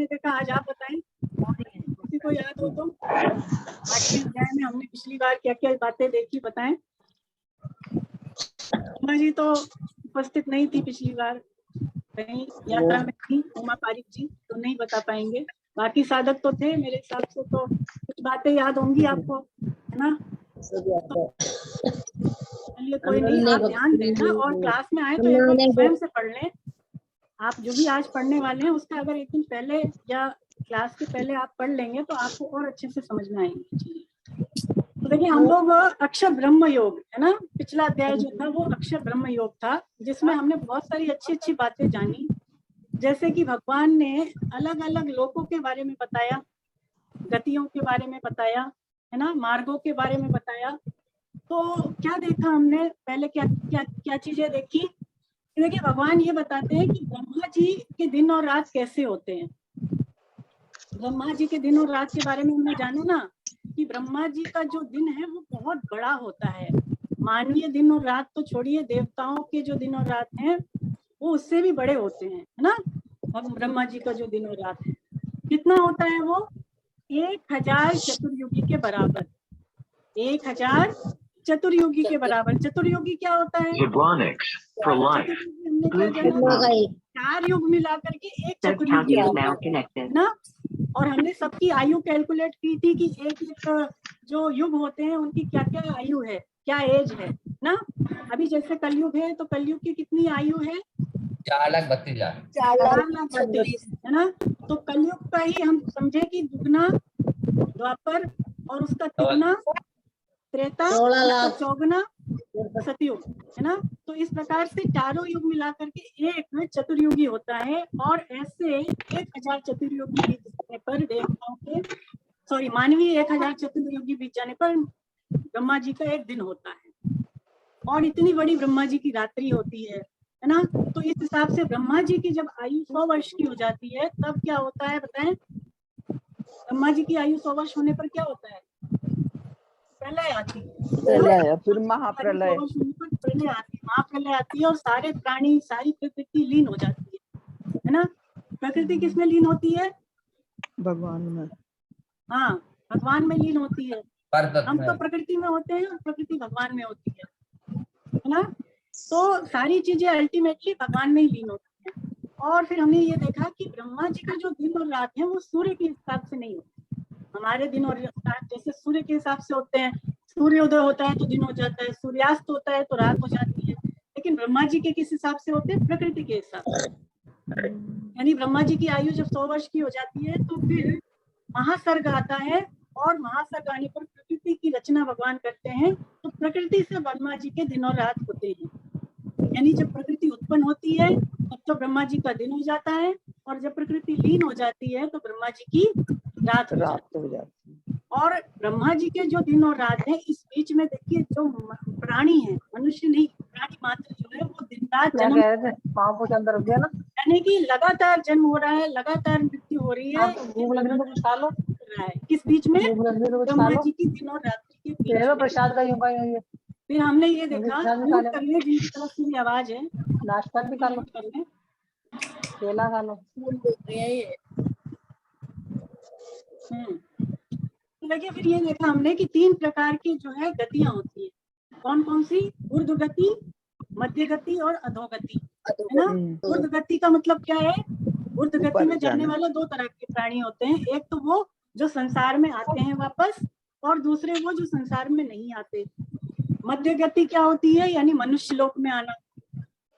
हमने देखा, आज आप बताएं किसी को याद हो तो। आठवीं अध्याय में हमने पिछली बार क्या क्या बातें देखी, बताएं। उमा जी तो उपस्थित नहीं थी पिछली बार, कहीं यात्रा में थी उमा पारिक जी, तो नहीं बता पाएंगे। बाकी साधक तो थे, मेरे हिसाब से तो कुछ बातें याद होंगी आपको, है ना। चलिए कोई नहीं, आप ध्यान देना और क्लास में आए तो एक बार स्वयं से पढ़ लें। आप जो भी आज पढ़ने वाले हैं उसका अगर एक दिन पहले या क्लास के पहले आप पढ़ लेंगे तो आपको और अच्छे से समझ में आएंगे। तो देखिए हम लोग अक्षर ब्रह्म योग, है ना, पिछला अध्याय जो था वो अक्षर ब्रह्म योग था, जिसमें हमने बहुत सारी अच्छी अच्छी बातें जानी। जैसे कि भगवान ने अलग अलग लोकों के बारे में बताया, गतियों के बारे में बताया, है ना, मार्गों के बारे में बताया। तो क्या देखा हमने पहले, क्या क्या क्या चीजें देखी। देखिए भगवान ये बताते हैं कि ब्रह्मा जी के दिन और रात कैसे होते हैं। ब्रह्मा जी के दिन और रात के बारे में हमने जाना ना, कि ब्रह्मा जी का जो दिन है वो बहुत बड़ा होता है। मानवीय दिन और रात तो छोड़िए, देवताओं के जो दिन और रात हैं वो उससे भी बड़े होते हैं, है ना। अब ब्रह्मा जी का जो दिन और रात है कितना होता है, वो 1000 चतुर्युगी के बराबर। 1000 चतुर्युगी के बराबर। चतुर्युगी क्या होता है? चतुर्युगी हमने क्या जाना, 4 युग मिला करके एक चतुर्युगी है ना। और हमने सबकी आयु कैलकुलेट की थी कि एक एक जो युग होते हैं उनकी क्या क्या आयु है, क्या एज है ना। अभी जैसे कलयुग है तो कलयुग की कितनी आयु है? 4,32,000 4,32,000 है ना। तो कलयुग का ही हम समझे कि दुगना द्वापर और उसका तिगुना त्रेता, चौगुना सतयुग, है ना। तो इस प्रकार से चारों युग मिलाकर के एक चतुर्युगी होता है। और ऐसे 1000 चतुर्युगी बीत जाने पर देवताओं के, सॉरी मानवीय 1000 चतुर्युगी बीत जाने पर ब्रह्मा जी का एक दिन होता है। और इतनी बड़ी ब्रह्मा जी की रात्रि होती है ना। तो इस हिसाब से ब्रह्मा जी की जब आयु 100 वर्ष की हो जाती है तब क्या होता है बताएं। ब्रह्मा जी की आयु 100 वर्ष होने पर क्या होता है? प्रलय आती है, फिर महाप्रलय। प्रलय आती है, महाप्रलय आती है और सारे प्राणी, सारी प्रकृति लीन हो जाती है ना। प्रकृति किसमें लीन होती है? भगवान में। हाँ, भगवान में लीन होती है। हम तो प्रकृति में होते हैं और प्रकृति भगवान में होती है ना। तो सारी चीजें अल्टीमेटली भगवान में ही लीन होती है। और फिर हमने ये देखा कि ब्रह्मा जी का जो दिन और रात है वो सूर्य के हिसाब से नहीं होते। हमारे दिन और रात जैसे सूर्य के हिसाब से होते हैं, सूर्योदय होता है तो दिन हो जाता है, सूर्यास्त होता है तो रात हो जाती है। लेकिन ब्रह्मा जी के किस हिसाब से होते हैं? प्रकृति के हिसाब से। यानी ब्रह्मा जी की आयु जब 100 वर्ष की हो जाती है तो फिर महासर्ग आता है। और महासर्ग आने पर प्रकृति की रचना भगवान करते हैं। तो प्रकृति से ब्रह्मा जी के दिन और रात होते हैं। यानी जब प्रकृति उत्पन्न होती है तब तो ब्रह्मा जी का दिन हो जाता है, और जब प्रकृति लीन हो जाती है तो ब्रह्मा जी की रात हो जाती है। और ब्रह्मा जी के जो दिन और रात है, इस बीच में देखिए जो प्राणी है, मनुष्य नहीं, प्राणी मात्र जो है वो दिन रात जन्म, यानी कि लगातार जन्म हो रहा है, लगातार मृत्यु हो रही है। किस बीच में? ब्रह्मा जी की दिन और रात्रि के बीच में। प्रसाद का फिर हमने ये देखा, म्यूट कर ले जिनकी तरफ से भी आवाज है, नाश्ता भी कर लो, केला खा लो। देखिए फिर ये देखा हमने कि 3 प्रकार की जो है गतियां होती है। कौन कौन सी? ऊर्ध्व गति, मध्य गति और अधोगति, है ना। ऊर्ध्व गति का मतलब क्या है? ऊर्ध्व गति में जाने वाले 2 तरह के प्राणी होते हैं। एक तो वो जो संसार में आते हैं वापस, और दूसरे वो जो संसार में नहीं आते। मध्य गति क्या होती है? यानी मनुष्य लोक में आना,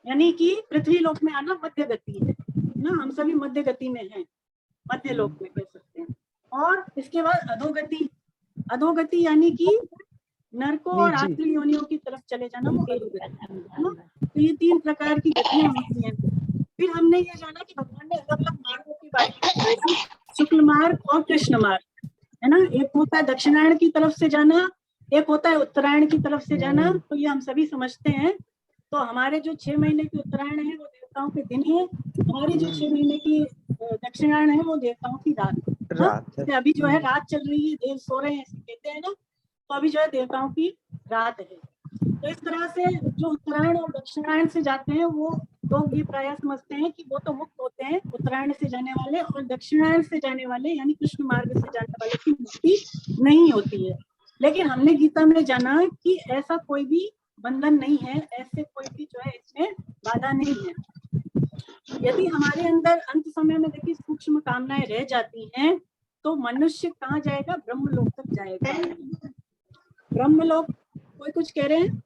यानी कि पृथ्वी लोक में आना मध्य गति है ना। हम सभी मध्य गति में हैं, मध्य लोक में कह सकते हैं। और इसके बाद अधोगति। अधोगति यानी कि नरकों और आसुरी योनियों की तरफ चले जाना, वो अधोगति है ना। तो ये 3 प्रकार की गतियां होती हैं। फिर हमने ये जाना कि भगवान ने अलग अलग मार्गों के बारे में बताया, शुक्ल मार्ग और कृष्ण मार्ग, है ना। एक होता है दक्षिणायन की तरफ से जाना, एक होता है उत्तरायण की तरफ से जाना। तो ये हम सभी समझते हैं। तो हमारे जो 6 महीने की उत्तरायण है वो देवताओं के दिन है, हमारी जो 6 महीने की दक्षिणायन है वो देवताओं की रात है। अभी जो है रात चल रही है, देव सो रहे हैं ऐसे कहते हैं ना। तो अभी जो है देवताओं की रात है। तो इस तरह से जो उत्तरायण और दक्षिणायन से जाते हैं वो लोग ये प्रायः समझते हैं कि वो तो मुक्त होते हैं उत्तरायण से जाने वाले, और दक्षिणायन से जाने वाले यानी कृष्ण मार्ग से जाने वाले की मुक्ति नहीं होती है। लेकिन हमने गीता में जाना कि ऐसा कोई भी बंधन नहीं है, ऐसे कोई भी जो है इसमें बाधा नहीं है। यदि हमारे अंदर अंत समय में देखिए सूक्ष्म कामनाएं रह जाती हैं तो मनुष्य कहाँ जाएगा? ब्रह्मलोक तक जाएगा। ब्रह्मलोक, कोई कुछ कह रहे हैं?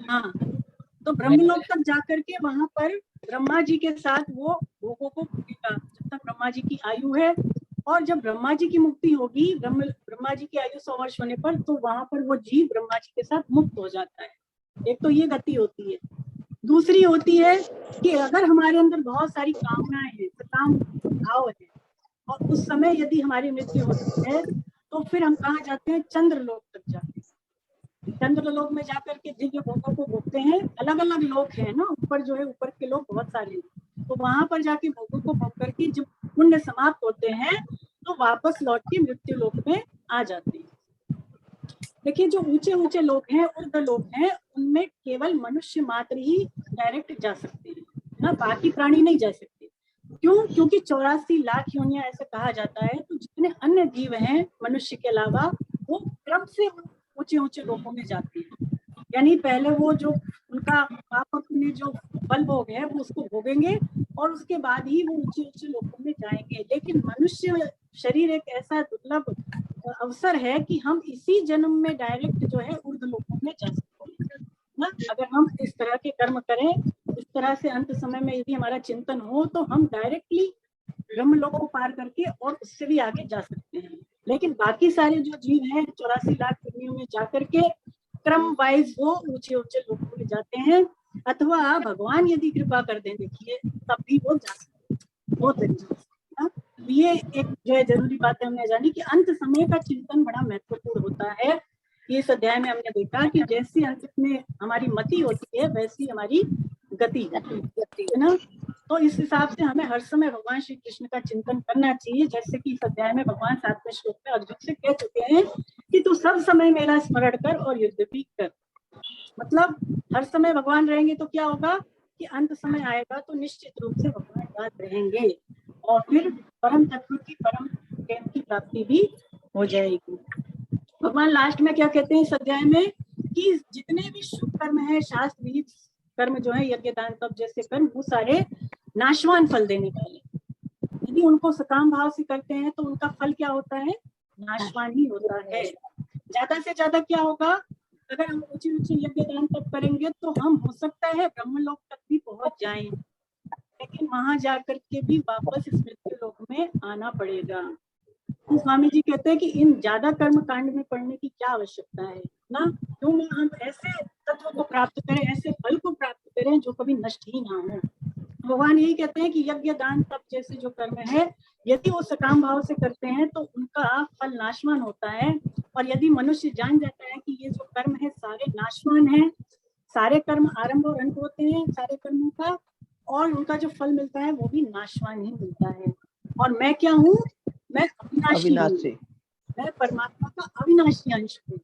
हाँ, तो ब्रह्मलोक तक जाकर के वहां पर ब्रह्मा जी के साथ वो भोगों को भोगेगा जब तक ब्रह्मा जी की आयु है। और जब ब्रह्मा जी की मुक्ति होगी, ब्रह्मा जी की आयु 100 वर्ष होने पर, तो वहां पर वो जीव ब्रह्मा जी के साथ मुक्त हो जाता है। एक तो ये गति होती है। दूसरी होती है कि अगर हमारे अंदर बहुत सारी कामनाएं हैं, काम भाव है, और उस समय यदि हमारी मृत्यु होती है तो फिर हम कहाँ जाते हैं? चंद्रलोक तक जाते हैं। चंद्रलोक में जाकर के दिव्य भोगों को भोगते हैं। अलग अलग लोक है ना, ऊपर जो है ऊपर के लोग बहुत सारे हैं, तो वहां पर जाके भोगों को भोग करके जब पुण्य समाप्त होते हैं तो वापस लौट के मृत्यु लोक में आ जाते हैं। देखिए जो ऊंचे ऊंचे लोग हैं, उर्ध्व लोग हैं, उनमें केवल मनुष्य मात्र ही डायरेक्ट जा सकते हैं ना, बाकी प्राणी नहीं जा सकते। क्यों? क्योंकि 84 लाख योनियां ऐसे कहा जाता है। तो जितने अन्य जीव हैं मनुष्य के अलावा, वो क्रम से ऊंचे ऊंचे लोकों में जाते हैं। यानी पहले वो जो उनका पाप और पुण्य जो फल भोग है वो उसको भोगेंगे, और उसके बाद ही वो ऊंचे ऊंचे लोकों में जाएंगे। लेकिन मनुष्य शरीर एक ऐसा दुर्लभ अवसर है कि हम इसी जन्म में डायरेक्ट जो है ऊर्ध्व लोकों में जा सकते हैं ना। अगर हम इस तरह के कर्म करें, इस तरह से अंत समय में यदि हमारा चिंतन हो, तो हम डायरेक्टली ब्रह्मलोक को पार करके और उससे भी आगे जा सकते हैं। लेकिन बाकी सारे जो जीव हैं 84 लाख योनियों में जाकर के क्रम वाइज वो ऊंचे ऊंचे लोकों में जाते हैं, अथवा भगवान यदि कृपा कर दें, देखिए तब भी वो जा सकते हैं। बहुत अच्छा। ये एक जो है जरूरी बात है हमने जानी कि अंत समय का चिंतन बड़ा महत्वपूर्ण होता है। इस अध्याय में हमने देखा कि जैसी अंत में हमारी मति होती है वैसी हमारी गति है ना। तो इस हिसाब से हमें हर समय भगवान श्री कृष्ण का चिंतन करना चाहिए। जैसे कि इस अध्याय में भगवान 7वें श्लोक में अर्जुन से कह चुके हैं कि तू सब समय मेरा स्मरण कर और युद्ध भी कर। मतलब हर समय भगवान रहेंगे तो क्या होगा कि अंत समय आएगा तो निश्चित रूप से भगवान याद रहेंगे, और फिर परम तत्व की परम ज्ञान की प्राप्ति भी हो जाएगी। भगवान लास्ट में क्या कहते हैं इस अध्याय में कि जितने भी शुभ कर्म है, शास्त्र विहित कर्म जो है, यज्ञ दान तप जैसे कर्म, वो सारे नाशवान फल देने वाले। यदि उनको सकाम भाव से करते हैं तो उनका फल क्या होता है? नाशवान ही होता है। ज्यादा से ज्यादा क्या होगा? अगर हम ऊंचे ऊंचे यज्ञ दान तप करेंगे तो हम हो सकता है ब्रह्मलोक तक भी पहुंच जाएं, लेकिन वहां जाकर के भी वापस इस मृत्यु लोक में आना पड़ेगा। तो स्वामी जी कहते हैं कि इन ज्यादा कर्म कांड में पढ़ने की क्या आवश्यकता है ना। क्यों ना हम ऐसे तत्व को प्राप्त करें, ऐसे फल को प्राप्त करें जो कभी नष्ट ही ना हो। भगवान यही कहते हैं कि यज्ञ दान तप जैसे जो कर्म है, यदि वो सकाम भाव से करते हैं तो उनका फल नाशवान होता है। और यदि मनुष्य जान जाता है कि ये जो कर्म है सारे नाशवान है, सारे कर्म आरंभ और अंत होते हैं सारे कर्मों का, और उनका जो फल मिलता है वो भी नाशवान ही मिलता है। और मैं क्या हूँ? मैं अविनाशी हूँ, मैं परमात्मा का अविनाशी अंश हूँ।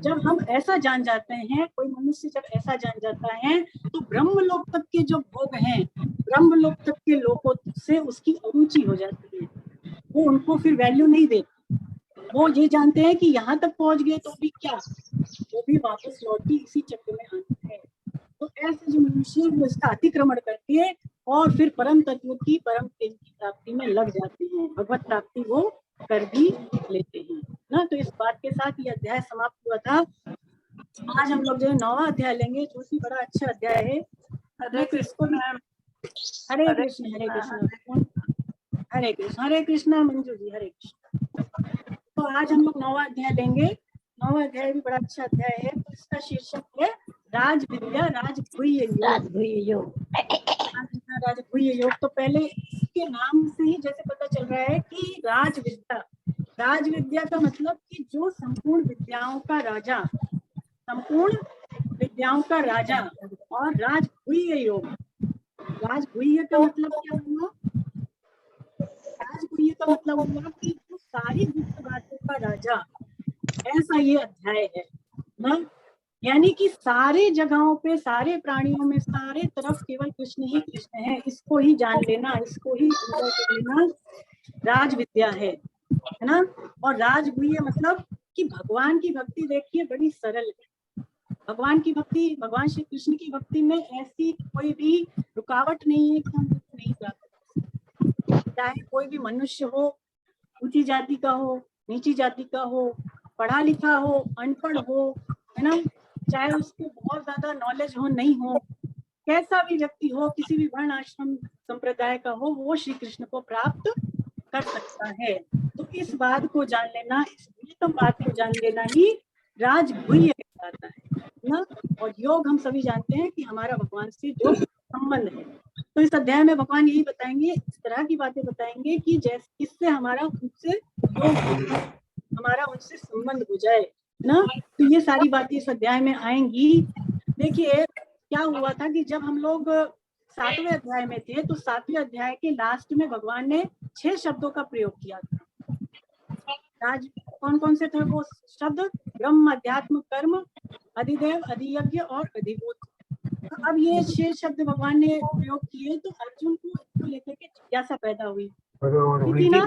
जब हम ऐसा जान जाते हैं, कोई मनुष्य जब ऐसा जान जाता है, तो ब्रह्मलोक तक के जो भोग हैं, ब्रह्मलोक तक के लोगों से उसकी अरुचि हो जाती है। वो उनको फिर वैल्यू नहीं देते। वो ये जानते हैं कि यहाँ तक पहुंच गए तो भी क्या, वो भी वापस लौट के इसी चक्र में आना है। तो ऐसे जो मनुष्य वो इसका अतिक्रमण करके और फिर परम तत्व की परम प्रेम की प्राप्ति में लग जाते हैं, भगवत प्राप्ति वो कर भी लेते हैं ना। तो इस बात के साथ ये अध्याय समाप्त हुआ था। आज हम लोग जो है 9वां अध्याय लेंगे, जो कि बड़ा अच्छा अध्याय है। हरे कृष्ण हरे कृष्ण हरे कृष्ण हरे कृष्ण हरे कृष्ण। मंजू जी हरे कृष्ण। तो आज हम लोग 9वां अध्याय लेंगे। 9वां अध्याय भी बड़ा अच्छा अध्याय है। तो इसका शीर्षक है राज विद्या राजगुह्य योग। राजगुह्य योग। तो पहले इसके नाम से ही जैसे पता चल रहा है कि राज विद्या का मतलब कि जो संपूर्ण विद्याओं का राजा, संपूर्ण विद्याओं का राजा। और राजगुह्य योग, राजगुह्य का मतलब क्या हुआ? राजगुह्य का मतलब हुआ कि जो सारी गुप्त बातों का राजा, ऐसा ये अध्याय है ना। यानी कि सारे जगहों पे, सारे प्राणियों में, सारे तरफ केवल कृष्ण ही कृष्ण है। इसको ही जान लेना, इसको ही अनुभव कर लेना राज विद्या है ना। और राजगुह्य मतलब कि भगवान की भक्ति देखिए बड़ी सरल है। भगवान की भक्ति, भगवान श्री कृष्ण की भक्ति में ऐसी कोई भी रुकावट नहीं है कि हम नहीं प्राप्त कर सकते। चाहे कोई भी मनुष्य हो, ऊंची जाति का हो, नीची जाति का हो, पढ़ा लिखा हो, अनपढ़ हो, है ना, चाहे उसको बहुत ज्यादा नॉलेज हो नहीं हो, कैसा भी व्यक्ति हो, किसी भी वर्ण आश्रम संप्रदाय का हो, वो श्री कृष्ण को प्राप्त कर सकता है। तो इस बात को जान लेना, इस गुह्यतम बात को जान लेना ही राजगुह्य कहलाता है ना। और योग हम सभी जानते हैं कि हमारा भगवान से जो संबंध है। तो इस अध्याय में भगवान यही बताएंगे, इस तरह की बातें बताएंगे कि जैसे किससे हमारा उनसे हमारा उनसे संबंध हो जाए ना। तो ये सारी बातें इस अध्याय में आएंगी। देखिए क्या हुआ था कि जब हम लोग 7वें अध्याय में थे, तो 7वें अध्याय के लास्ट में भगवान ने 6 शब्दों का प्रयोग किया था। कौन कौन से थे वो शब्द? ब्रह्म, अध्यात्म, कर्म, अधिदेव, अधियज्ञ और अधिभूत। तो अब ये 6 शब्द भगवान ने प्रयोग किए, तो अर्जुन को इसको लेकर के जिज्ञासा पैदा हुई थी ना।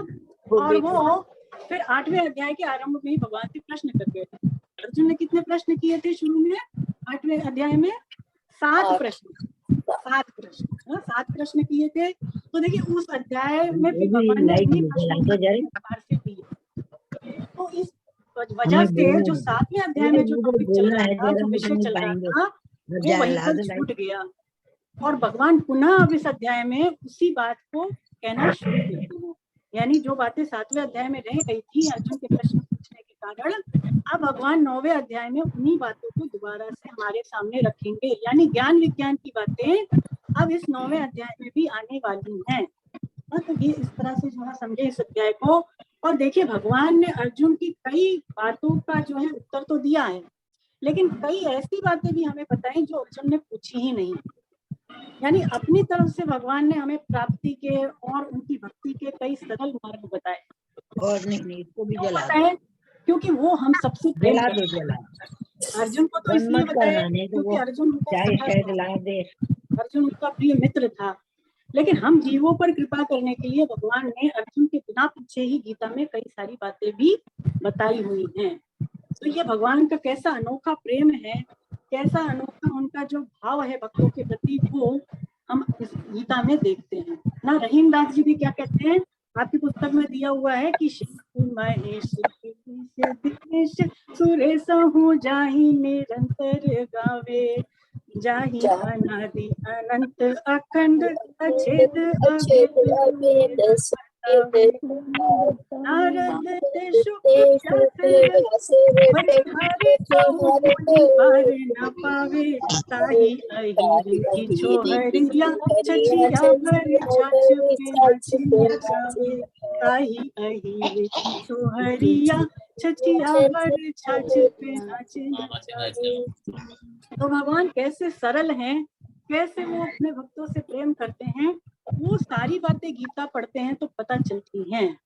और वो फिर 8वें अध्याय के आरंभ में ही भगवान से प्रश्न कर गए थे। अर्जुन ने कितने प्रश्न किए थे शुरू में? 8वें अध्याय में 7 प्रश्न, 7 प्रश्न किए थे। तो देखिए उस अध्याय में भी भगवान ने अपनी प्रश्न से दिए। तो इस वजह से जो 7वें अध्याय में जो टॉपिक चल रहा था, जो विषय चल रहा था, वो वहीं पर छूट गया। और भगवान पुनः अब इस अध्याय में उसी बात को कहना शुरू करते हैं। यानी जो बातें 7वें अध्याय में रह गई थी अर्जुन के प्रश्न पूछने के कारण, अब भगवान 9वें अध्याय में उन्हीं बातों को दोबारा से हमारे सामने रखेंगे। यानी ज्ञान विज्ञान की बातें अब इस 9वें अध्याय में भी आने वाली हैं। तो ये इस तरह से जो है समझे इस अध्याय को। और देखिए भगवान ने अर्जुन की कई बातों का जो है उत्तर तो दिया है, लेकिन कई ऐसी बातें भी हमें बताई जो अर्जुन ने पूछी ही नहीं। यानी अपनी तरफ से भगवान ने हमें प्राप्ति के और उनकी भक्ति के कई सरल मार्ग बताए। और नहीं इसको भी क्यों जला बताए? क्योंकि वो हम सबसे प्रेम करते हैं। अर्जुन को तो इसलिए बताया क्योंकि अर्जुन उनका प्रिय मित्र था। लेकिन हम जीवों पर कृपा करने के लिए भगवान ने अर्जुन के बिना पूछे ही गीता में कई सारी बातें भी बताई हुई हैं। तो ये भगवान का कैसा अनोखा प्रेम है, कैसा अनोखा उनका जो भाव है भक्तों के प्रति, वो हम इस गीता में देखते हैं ना। रहीम दास जी भी क्या कहते हैं, आपकी पुस्तक में दिया हुआ है कि महेश सुरेश हो जाहि निरंतर गावे, जाहि अनादि अनंत अखंड अछेद अभेद नारद न पावे, ताहि अहिर की छोहरिया छछिया भर छाछ पे नचिया गावे, ताहि अहिर की छोहरिया छछिया भर छाछ पे नचिया गावे। तो भगवान कैसे सरल हैं, कैसे वो अपने भक्तों से प्रेम करते हैं, वो सारी बातें गीता पढ़ते हैं तो पता चलती हैं।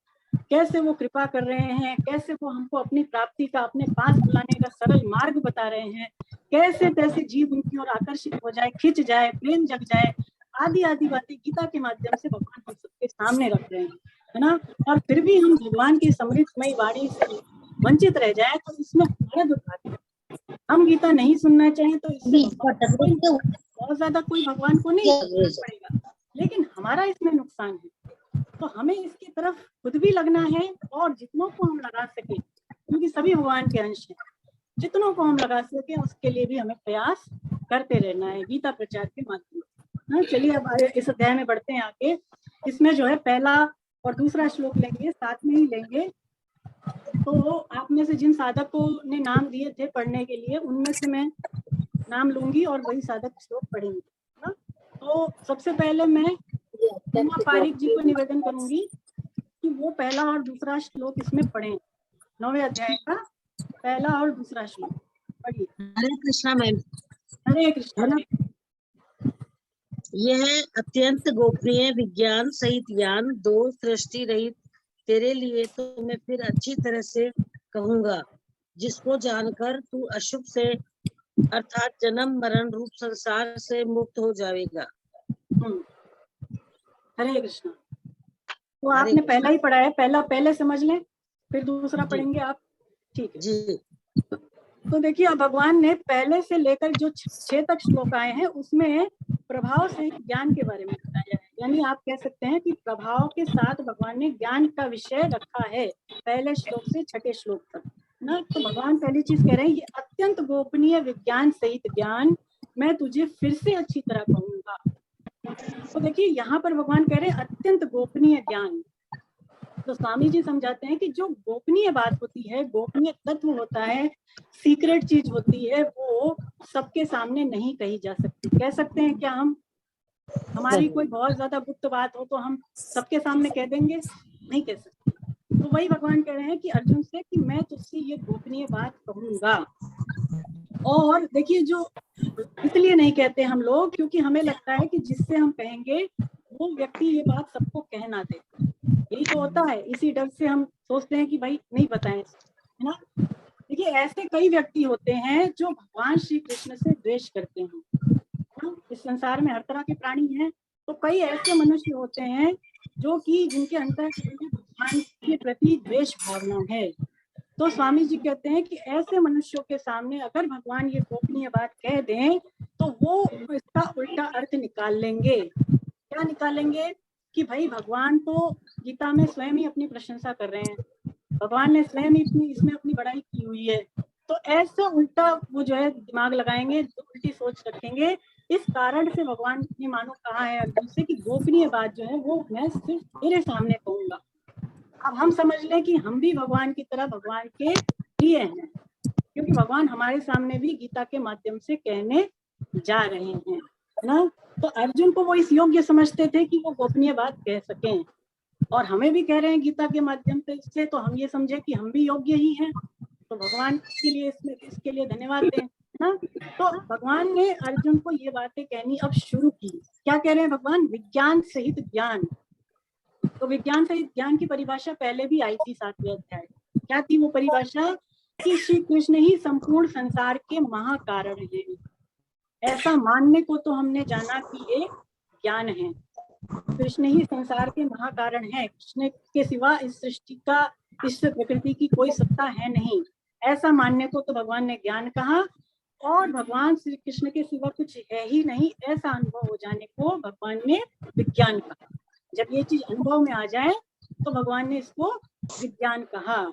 कैसे वो कृपा कर रहे हैं, कैसे वो हमको अपनी प्राप्ति का, अपने पास बुलाने का सरल मार्ग बता रहे हैं, कैसे तैसे जीव उनकी ओर आकर्षित हो जाए, खिंच जाए, प्रेम जग जाए, आदि आदि बातें गीता के माध्यम से भगवान हम सबके सामने रख रहे हैं, है ना। और फिर भी हम भगवान की समृद्धमयी वाणी से वंचित रह जाए तो इसमें हमारा दुर्भाग्य है। हम गीता नहीं सुनना चाहें तो इससे बहुत ज्यादा कोई भगवान को नहीं पड़ेगा, लेकिन हमारा इसमें नुकसान है। तो हमें इसकी तरफ खुद भी लगना है और जितनों को हम लगा सके, क्योंकि सभी भगवान के अंश हैं, जितनों को हम लगा सके उसके लिए भी हमें प्रयास करते रहना है गीता प्रचार के माध्यम से। चलिए अब इस अध्याय में बढ़ते हैं आगे। इसमें जो है पहला और दूसरा श्लोक लेंगे, साथ में ही लेंगे। तो आप में से जिन साधकों ने नाम दिए थे पढ़ने के लिए, उनमें से मैं नाम लूंगी और वही साधक श्लोक पढ़ेंगे ना। तो सबसे पहले मैं उमा पारिक जी को निवेदन करूंगी कि वो पहला और दूसरा श्लोक इसमें पढ़ें। 9वें अध्याय का पहला और दूसरा श्लोक पढ़िए। हरे कृष्णा मैम। हरे कृष्णा। यह अत्यंत गोपनीय विज्ञान सहित ज्ञान, दोष दृष्टि रहित तेरे लिए तो मैं फिर अच्छी तरह से कहूंगा, जिसको जानकर तू अशुभ से अर्थात जन्म मरण रूप संसार से मुक्त हो जाएगा। हरे कृष्ण। तो आपने पहला ही पढ़ा है, पहले समझ लें, फिर दूसरा पढ़ेंगे आप, ठीक है जी। तो देखिए, अब भगवान ने पहले से लेकर जो 6 तक श्लोक आए हैं उसमें प्रभाव से ज्ञान के बारे में बताया है। यानी आप कह सकते हैं कि प्रभाव के साथ भगवान ने ज्ञान का विषय रखा है पहले श्लोक से 6ठे श्लोक तक ना। तो भगवान पहली चीज कह रहे हैं, ये अत्यंत गोपनीय विज्ञान सहित ज्ञान मैं तुझे फिर से अच्छी तरह कहूंगा। तो देखिए, यहाँ पर भगवान कह रहे हैं अत्यंत गोपनीय ज्ञान। तो स्वामी जी समझाते हैं कि जो गोपनीय बात होती है, गोपनीय तत्व होता है, सीक्रेट चीज होती है, वो सबके सामने नहीं कही जा सकती। कह सकते हैं क्या हम? हमारी कोई बहुत ज्यादा गुप्त बात हो तो हम सबके सामने कह देंगे? नहीं कह सकते। तो वही भगवान कह रहे हैं कि अर्जुन से कि मैं तुझसे ये गोपनीय बात कहूंगा। और देखिए, जो इसलिए नहीं कहते हम लोग क्योंकि हमें लगता है कि जिससे हम कहेंगे वो व्यक्ति ये बात सबको कह ना दे। यही तो होता है, इसी डर से हम सोचते हैं कि भाई नहीं बताएं, है ना। देखिए, ऐसे कई व्यक्ति होते हैं जो भगवान श्री कृष्ण से द्वेष करते हैं। इस संसार में हर तरह के प्राणी हैं, तो कई ऐसे मनुष्य होते हैं जो कि जिनके अंतर भगवान के प्रति द्वेष भावना है। तो स्वामी जी कहते हैं कि ऐसे मनुष्यों के सामने अगर भगवान ये गोपनीय बात कह दें तो वो इसका उल्टा अर्थ निकाल लेंगे। क्या निकालेंगे? कि भाई भगवान तो गीता में स्वयं ही अपनी प्रशंसा कर रहे हैं, भगवान ने स्वयं ही इसमें अपनी बड़ाई की हुई है। तो ऐसा उल्टा वो जो है दिमाग लगाएंगे, उल्टी सोच रखेंगे। इस कारण से भगवान ने मानो कहा है अर्जुन से कि गोपनीय बात जो है वो मैं सिर्फ तेरे सामने कहूंगा। अब हम समझ लें कि हम भी भगवान की तरह भगवान के प्रिय हैं, क्योंकि भगवान हमारे सामने भी गीता के माध्यम से कहने जा रहे हैं ना। तो अर्जुन को वो इस योग्य समझते थे कि वो गोपनीय बात कह सकें, और हमें भी कह रहे हैं गीता के माध्यम से, तो हम ये समझे कि हम भी योग्य ही हैं। तो भगवान के लिए इसके लिए धन्यवाद दें ना। तो भगवान ने अर्जुन को ये बातें कहनी अब शुरू की। क्या कह रहे हैं भगवान? विज्ञान सहित ज्ञान। तो विज्ञान सहित ज्ञान की परिभाषा पहले भी आई थी 7वें अध्याय। क्या थी वो परिभाषा? कि श्री कृष्ण ही संपूर्ण संसार के महाकारण हैं। ऐसा मानने को तो हमने जाना कि ये ज्ञान है, कृष्ण ही संसार के महाकारण है, कृष्ण के सिवा इस सृष्टि का, इस प्रकृति की कोई सत्ता है नहीं। ऐसा मानने को तो भगवान ने ज्ञान कहा, और भगवान श्री कृष्ण के सिवा कुछ है ही नहीं ऐसा अनुभव हो जाने को भगवान ने विज्ञान कहा। जब ये चीज अनुभव में आ जाए तो भगवान ने इसको विज्ञान कहा।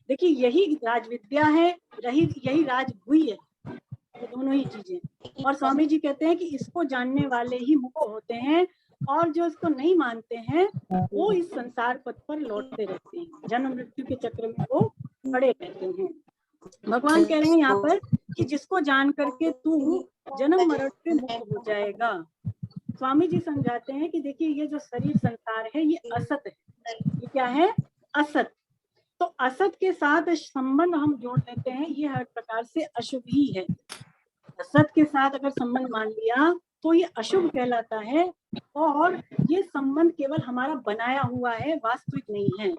देखिए, यही राजविद्या है, यही राजगुह्य है, ये दोनों ही चीजें। और स्वामी जी कहते हैं कि इसको जानने वाले ही मुक्त होते हैं, और जो इसको नहीं मानते हैं वो इस संसार पथ पर लौटते रहते हैं, जन्म मृत्यु के चक्र में वो पड़े रहते हैं। भगवान कह रहे हैं यहाँ पर कि जिसको जान करके तू जन्म मरण से मुक्त हो जाएगा। स्वामी जी समझाते हैं कि देखिए, ये जो शरीर संसार है ये असत है। ये क्या है? असत। तो असत के साथ संबंध हम जोड़ लेते हैं, ये हर प्रकार से अशुभ ही है। असत के साथ अगर संबंध मान लिया तो ये अशुभ कहलाता है, और ये संबंध केवल हमारा बनाया हुआ है, वास्तविक नहीं है।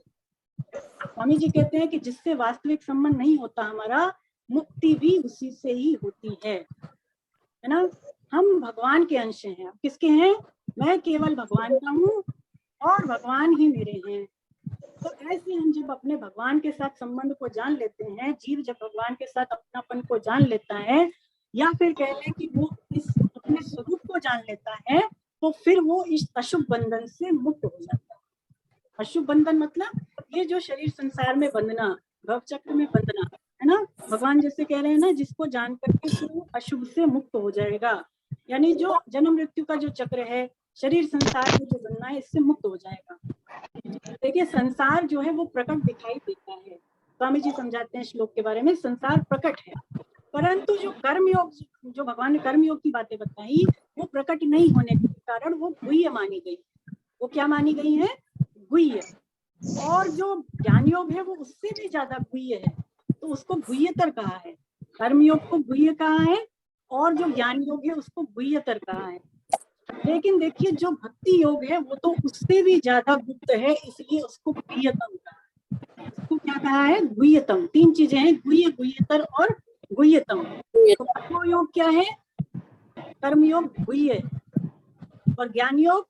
स्वामी जी कहते हैं कि जिससे वास्तविक संबंध नहीं होता हमारा, मुक्ति भी उसी से ही होती है ना। हम भगवान के अंश हैं। अब किसके हैं? मैं केवल भगवान का हूँ और भगवान ही मेरे हैं। तो ऐसे हम जब अपने भगवान के साथ संबंध को जान लेते हैं, जीव जब भगवान के साथ अपनापन को जान लेता है, या फिर कह लें कि वो इस अपने स्वरूप को जान लेता है, तो फिर वो इस अशुभ बंधन से मुक्त हो जाता है। अशुभ बंधन मतलब ये जो शरीर संसार में बंधना, भव चक्र में बंधना, है ना। भगवान जैसे कह रहे हैं ना, जिसको जान करके तू अशुभ से मुक्त हो जाएगा, यानी जो जन्म मृत्यु का जो चक्र है, शरीर संसार में जो बनना है, इससे मुक्त हो जाएगा। देखिए, संसार जो है वो प्रकट दिखाई देता है। स्वामी जी समझाते हैं श्लोक के बारे में, संसार प्रकट है, परंतु जो कर्मयोग, जो भगवान ने कर्मयोग की बातें बताई, वो प्रकट नहीं होने के कारण वो गुह्य मानी गई। वो क्या मानी गई है? गुह्य। और जो ज्ञान योग है वो उससे भी ज्यादा गुह्य है, तो उसको गुह्यतर कहा है। कर्मयोग को गुह्य कहा है, और जो ज्ञान योग है उसको गुह्यतर कहा है। लेकिन देखिए, जो भक्ति योग है वो तो उससे भी ज्यादा गुप्त है, इसलिए उसको गुह्यतम कहा है। उसको क्या कहा है? गुह्यतम। 3 चीजें हैं, गुह्य, गुह्यतर और गुह्यतम। तो कर्म योग क्या है? कर्मयोग गुह्य और ज्ञान योग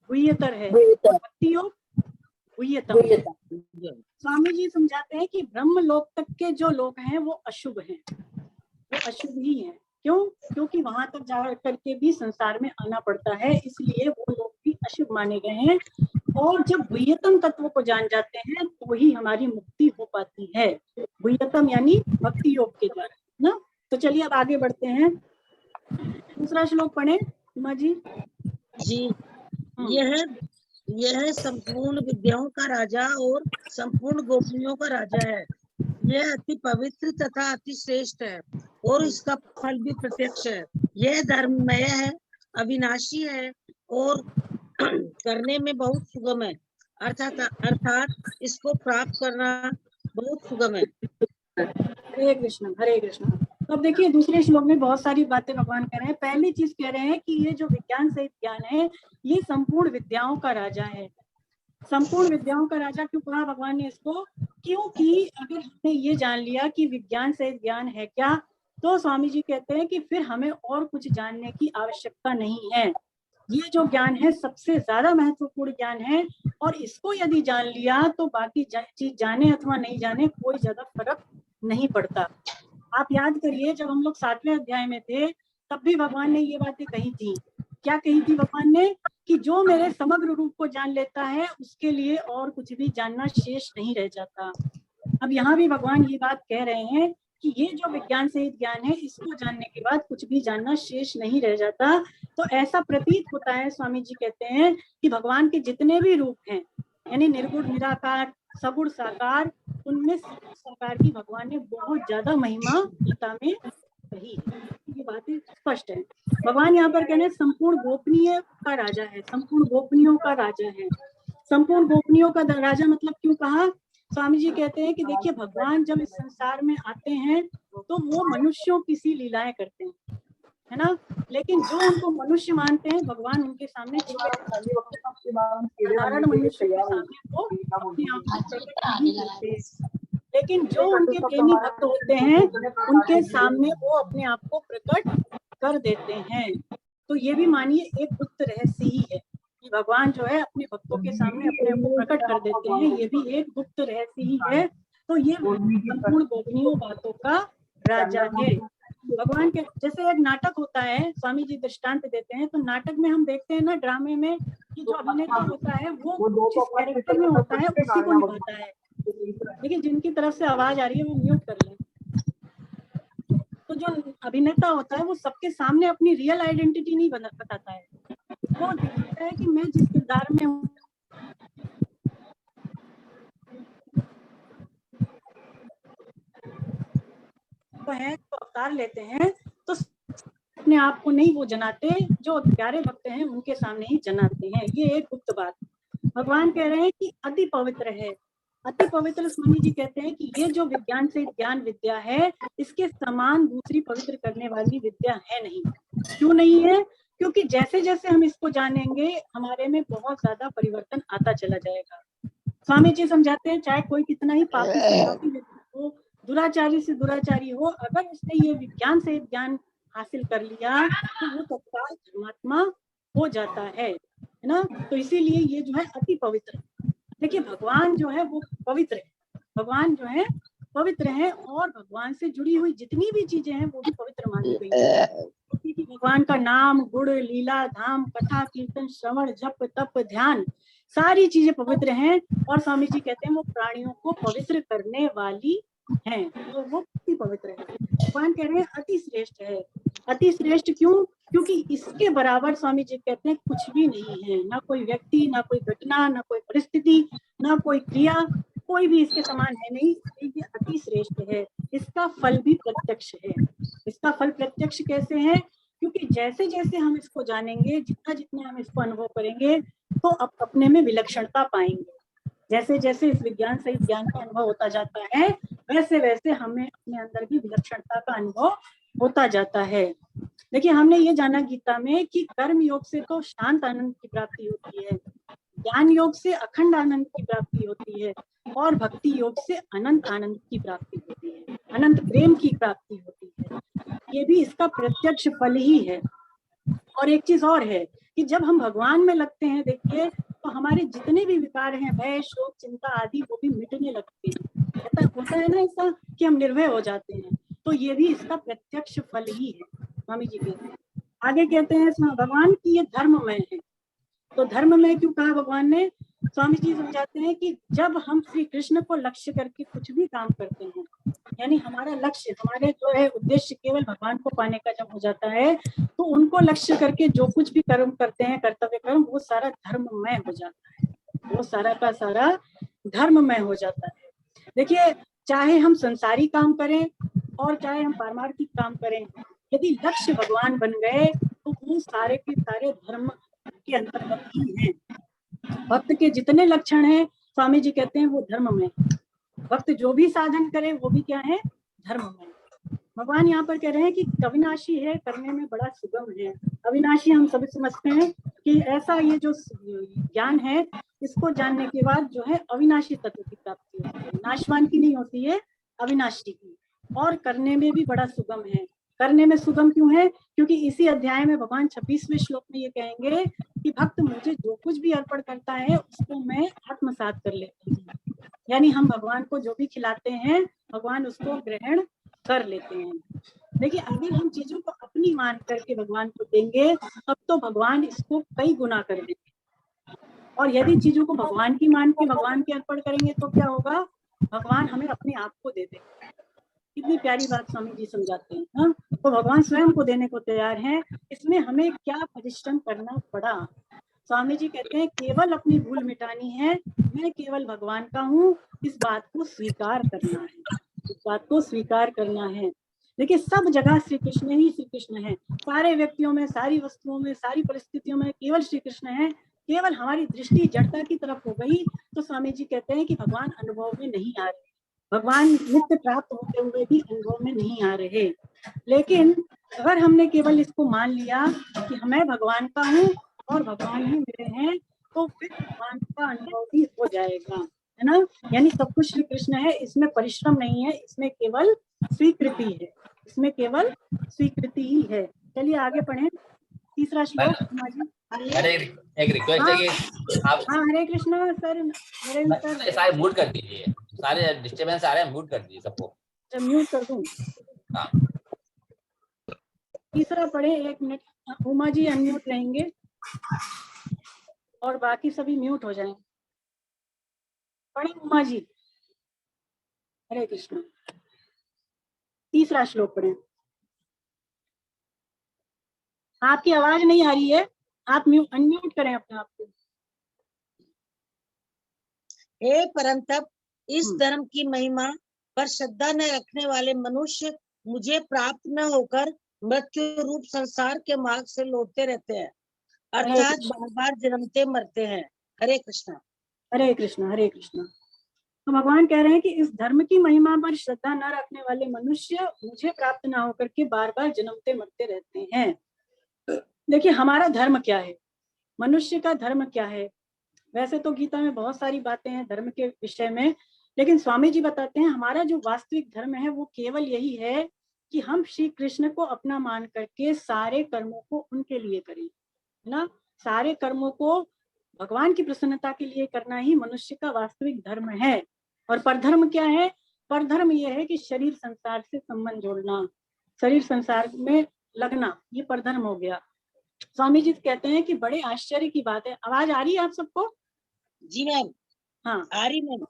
गुह्यतर है, भक्ति योग गुह्यतम। स्वामी जी समझाते हैं कि ब्रह्म लोक तक के जो लोग हैं वो अशुभ हैं, वो अशुभ ही हैं। क्यों? क्योंकि वहां तक जा करके भी संसार में आना पड़ता है, इसलिए वो लोग भी अशुभ माने गए हैं। और जब गुह्यतम तत्व को जान जाते हैं तो ही हमारी मुक्ति हो पाती है, गुह्यतम यानी भक्ति योग के द्वारा ना। तो चलिए अब आगे बढ़ते हैं, दूसरा श्लोक पढ़े उमा जी। जी, यह संपूर्ण विद्याओं का राजा और संपूर्ण गोपियों का राजा है। यह अति पवित्र तथा अति श्रेष्ठ है और इसका फल भी प्रत्यक्ष है। यह धर्ममय है, अविनाशी है और करने में बहुत सुगम है, अर्थात इसको प्राप्त करना बहुत सुगम है। हरे कृष्ण हरे कृष्ण। तो अब देखिए दूसरे श्लोक में बहुत सारी बातें भगवान कह रहे हैं। पहली चीज कह रहे हैं कि ये जो विज्ञान सहित ज्ञान है ये संपूर्ण विद्याओं का राजा है। संपूर्ण विद्याओं का राजा क्यों कहा भगवान ने इसको? क्योंकि अगर हमने ये जान लिया कि विज्ञान सहित ज्ञान है क्या, तो स्वामी जी कहते हैं कि फिर हमें और कुछ जानने की आवश्यकता नहीं है। ये जो ज्ञान है सबसे ज्यादा महत्वपूर्ण ज्ञान है और इसको यदि जान लिया तो बाकी चीज जाने अथवा नहीं जाने कोई ज्यादा फर्क नहीं पड़ता। आप याद करिए जब हम लोग 7वें अध्याय में थे तब भी भगवान ने ये बातें कही थी। क्या कही थी भगवान ने? कि जो मेरे समग्र रूप को जान लेता है उसके लिए और कुछ भी जानना शेष नहीं रह जाता। अब यहाँ भी भगवान ये बात कह रहे हैं कि ये जो विज्ञान सहित ज्ञान है इसको जानने के बाद कुछ भी जानना शेष नहीं रह जाता। तो ऐसा प्रतीत होता है, स्वामी जी कहते हैं कि भगवान के जितने भी रूप हैं यानी निर्गुण निराकार सगुण साकार, उनमें साकार की भगवान ने बहुत ज्यादा महिमा गीता में कही है। ये बातें स्पष्ट है। भगवान यहाँ पर कह रहे हैं संपूर्ण गोपनीय का राजा है, संपूर्ण गोपनीयों का राजा है। संपूर्ण गोपनीयों का राजा मतलब क्यों कहा? स्वामी जी कहते हैं कि देखिए भगवान जब इस संसार में आते हैं तो वो मनुष्यों की सी लीलाएं करते हैं, है ना। लेकिन जो उनको मनुष्य मानते हैं भगवान उनके सामने साधारण मनुष्य के सामने वो अपने आप को प्रकट नहीं करते। लेकिन जो उनके प्रेमी भक्त होते हैं उनके सामने वो अपने आप को प्रकट कर देते हैं। तो ये भी मानिए एक गुप्त रहस्य ही है कि भगवान जो है अपने भक्तों के सामने अपने आप को प्रकट कर देते हैं, ये भी एक गुप्त रहस्य ही है। तो ये संपूर्ण गोपनीय बातों का राजा है भगवान के। जैसे एक नाटक होता है, स्वामी जी दृष्टांत देते हैं, तो नाटक में हम देखते हैं ना ड्रामे में कि जो अभिनेता होता है वो जिस कैरेक्टर में होता है उसी को निभाता है। देखिए जिनकी तरफ से आवाज आ रही है वो म्यूट कर लें। तो जो अभिनेता होता है वो सबके सामने अपनी रियल आइडेंटिटी नहीं बताता है, वो दिखाता है कि मैं जिस किरदार में हूँ है तो अवतार लेते हैं तो अपने आप को नहीं वो जनाते, जो प्यारे भक्त हैं उनके सामने ही जनाते हैं। ये एक गुप्त बात भगवान कह रहे हैं कि अति पवित्र है। अति पवित्र स्वामी जी कहते हैं कि ये जो विज्ञान से ज्ञान विद्या है इसके समान दूसरी पवित्र करने वाली विद्या है नहीं। क्यों नहीं है? क्योंकि जैसे जैसे हम इसको जानेंगे हमारे में बहुत ज्यादा परिवर्तन आता चला जाएगा। स्वामी जी समझाते हैं चाहे कोई कितना ही पापी से पापी व्यक्ति हो, दुराचारी से दुराचारी हो, अगर उसने ये विज्ञान से ज्ञान हासिल कर लिया तो वो तत्काल धर्मात्मा हो जाता है ना। तो इसीलिए ये जो है अति पवित्र। देखिए भगवान जो है वो पवित्र है, भगवान जो है पवित्र है और भगवान से जुड़ी हुई जितनी भी चीजें हैं वो भी पवित्र मानी गई है। क्योंकि भगवान का नाम गुण लीला धाम कथा कीर्तन श्रवण जप तप ध्यान सारी चीजें पवित्र हैं और स्वामी जी कहते हैं वो प्राणियों को पवित्र करने वाली हैं, तो वो अति पवित्र है। भगवान कह रहे हैं अति श्रेष्ठ है। अति श्रेष्ठ क्यों? क्योंकि इसके बराबर स्वामी जी कहते हैं कुछ भी नहीं है, ना कोई व्यक्ति, ना कोई घटना, ना कोई परिस्थिति, ना कोई क्रिया, कोई भी इसके समान है नहीं। ये अति श्रेष्ठ है। इसका फल भी प्रत्यक्ष है। इसका फल प्रत्यक्ष कैसे है? क्योंकि जैसे जैसे हम इसको जानेंगे, जितना जितना हम इसको अनुभव करेंगे तो अपने में विलक्षणता पाएंगे। जैसे जैसे इस विज्ञान सहित ज्ञान का अनुभव होता जाता है वैसे वैसे हमें अपने अंदर भी विलक्षणता का अनुभव होता जाता है। देखिए हमने ये जाना गीता में कि कर्म योग से तो शांत आनंद की प्राप्ति होती है, ज्ञान योग से अखंड आनंद की प्राप्ति होती है और भक्ति योग से अनंत आनंद की प्राप्ति होती है। अनंत प्रेम की प्राप्ति होती है, ये भी इसका प्रत्यक्ष फल ही है। और एक चीज और है कि जब हम भगवान में लगते हैं, देखिए, तो हमारे जितने भी विकार हैं, भय, शोक, चिंता आदि, वो भी मिटने लगते हैं। ऐसा होता है ना ऐसा कि हम निर्भय हो जाते हैं, तो ये भी इसका प्रत्यक्ष फल ही है। स्वामी जी कहते हैं, आगे कहते हैं भगवान की ये धर्ममय है। तो धर्ममय क्यों कहा भगवान ने? स्वामी जी समझाते हैं कि जब हम श्री कृष्ण को लक्ष्य करके कुछ भी काम करते हैं, यानी हमारा लक्ष्य, हमारे जो है उद्देश्य केवल भगवान को पाने का जब हो जाता है, तो उनको लक्ष्य करके जो कुछ भी कर्म करते हैं, कर्तव्य कर्म, वो सारा धर्ममय हो जाता है, वो सारा का सारा धर्ममय हो जाता है। देखिए, चाहे हम संसारी काम करें और चाहे हम पारमार्थिक काम करें, यदि लक्ष्य भगवान बन गए तो वो सारे के सारे धर्म के अंतर्गत ही हैं। भक्त के जितने लक्षण हैं, स्वामी जी कहते हैं वो धर्म में, भक्त जो भी साधन करे वो भी क्या है? धर्म में। भगवान यहाँ पर कह रहे हैं कि अविनाशी है, करने में बड़ा सुगम है। अविनाशी हम सभी समझते हैं कि ऐसा ये जो ज्ञान है, इसको जानने के बाद जो है अविनाशी तत्व की प्राप्ति होती है, नाशवान की नहीं होती है, अविनाशी की। और करने में भी बड़ा सुगम है। करने में सुगम क्यों है? क्योंकि इसी अध्याय में भगवान 26वें श्लोक में ये कहेंगे कि भक्त मुझे जो कुछ भी अर्पण करता है उसको मैं आत्मसात कर लेती हूँ। यानी हम भगवान को जो भी खिलाते हैं, भगवान उसको ग्रहण कर लेते हैं। देखिए, अगर हम चीजों को अपनी मान करके भगवान को देंगे, तब तो भगवान इसको कई गुना कर देंगे। और यदि चीजों को भगवान की मान के भगवान के अर्पण करेंगे तो क्या होगा? भगवान हमें अपने आप को दे देंगे। कितनी प्यारी बात स्वामी जी समझाते हैं। हाँ, तो भगवान स्वयं को देने को तैयार हैं। इसमें हमें क्या परिश्रम करना पड़ा? स्वामी जी कहते हैं केवल अपनी भूल मिटानी है, मैं केवल भगवान का हूँ, इस बात को स्वीकार करना है, इस बात को स्वीकार करना है। देखिए, सब जगह श्री कृष्ण ही श्री कृष्ण है, सारे व्यक्तियों में, सारी वस्तुओं में, सारी परिस्थितियों में केवल श्री कृष्ण है। केवल हमारी दृष्टि जड़ता की तरफ हो गई तो स्वामी जी कहते हैं कि भगवान अनुभव में नहीं आ रहे, भगवान नित्य प्राप्त होते हुए भी अनुभव में नहीं आ रहे। लेकिन अगर हमने केवल इसको मान लिया कि मैं भगवान का हूँ और भगवान ही मेरे हैं, तो फिर भगवान का अनुभव भी हो जाएगा, है ना। यानी सब कुछ श्री कृष्ण है, इसमें परिश्रम नहीं है, इसमें केवल स्वीकृति है, इसमें केवल स्वीकृति ही है। चलिए आगे पढ़ें, तीसरा श्लोक। अरे एक रिक्वेस्ट है कि आप हरे कृष्णा सर, नरेंद्र सर, सारे म्यूट कर दीजिए, सारे डिस्टरबेंस आ रहे हैं, म्यूट कर दीजिए सबको। म्यूट कर दूं? हाँ, तीसरा पढ़े, 1 मिनट। उमा जी अनम्यूट रहेंगे और बाकी सभी म्यूट हो जाएंगे। पढ़े उमा जी। हरे कृष्ण। तीसरा श्लोक पढ़े। आपकी आवाज नहीं आ रही है, आप अनम्यूट करें अपने आप को। हे परंतप, इस धर्म की महिमा पर श्रद्धा न रखने वाले मनुष्य मुझे प्राप्त न होकर मृत्यु रूप संसार के मार्ग से लौटते रहते हैं, अर्थात बार बार जन्मते मरते हैं। हरे कृष्णा। हरे कृष्णा, हरे कृष्णा। तो भगवान कह रहे हैं कि इस धर्म की महिमा पर श्रद्धा न रखने वाले मनुष्य मुझे प्राप्त न होकर के बार बार जन्मते मरते रहते हैं। देखिए, हमारा धर्म क्या है, मनुष्य का धर्म क्या है? वैसे तो गीता में बहुत सारी बातें हैं धर्म के विषय में, लेकिन स्वामी जी बताते हैं हमारा जो वास्तविक धर्म है वो केवल यही है कि हम श्री कृष्ण को अपना मान करके सारे कर्मों को उनके लिए करें, है ना। सारे कर्मों को भगवान की प्रसन्नता के लिए करना ही मनुष्य का वास्तविक धर्म है। और परधर्म क्या है? परधर्म यह है कि शरीर संसार से संबंध जोड़ना, शरीर संसार में लगना, ये परधर्म हो गया। स्वामी जी कहते हैं कि बड़े आश्चर्य की बात है। आवाज आ रही है आप सबको? जी मैम। हाँ आ रही मैम।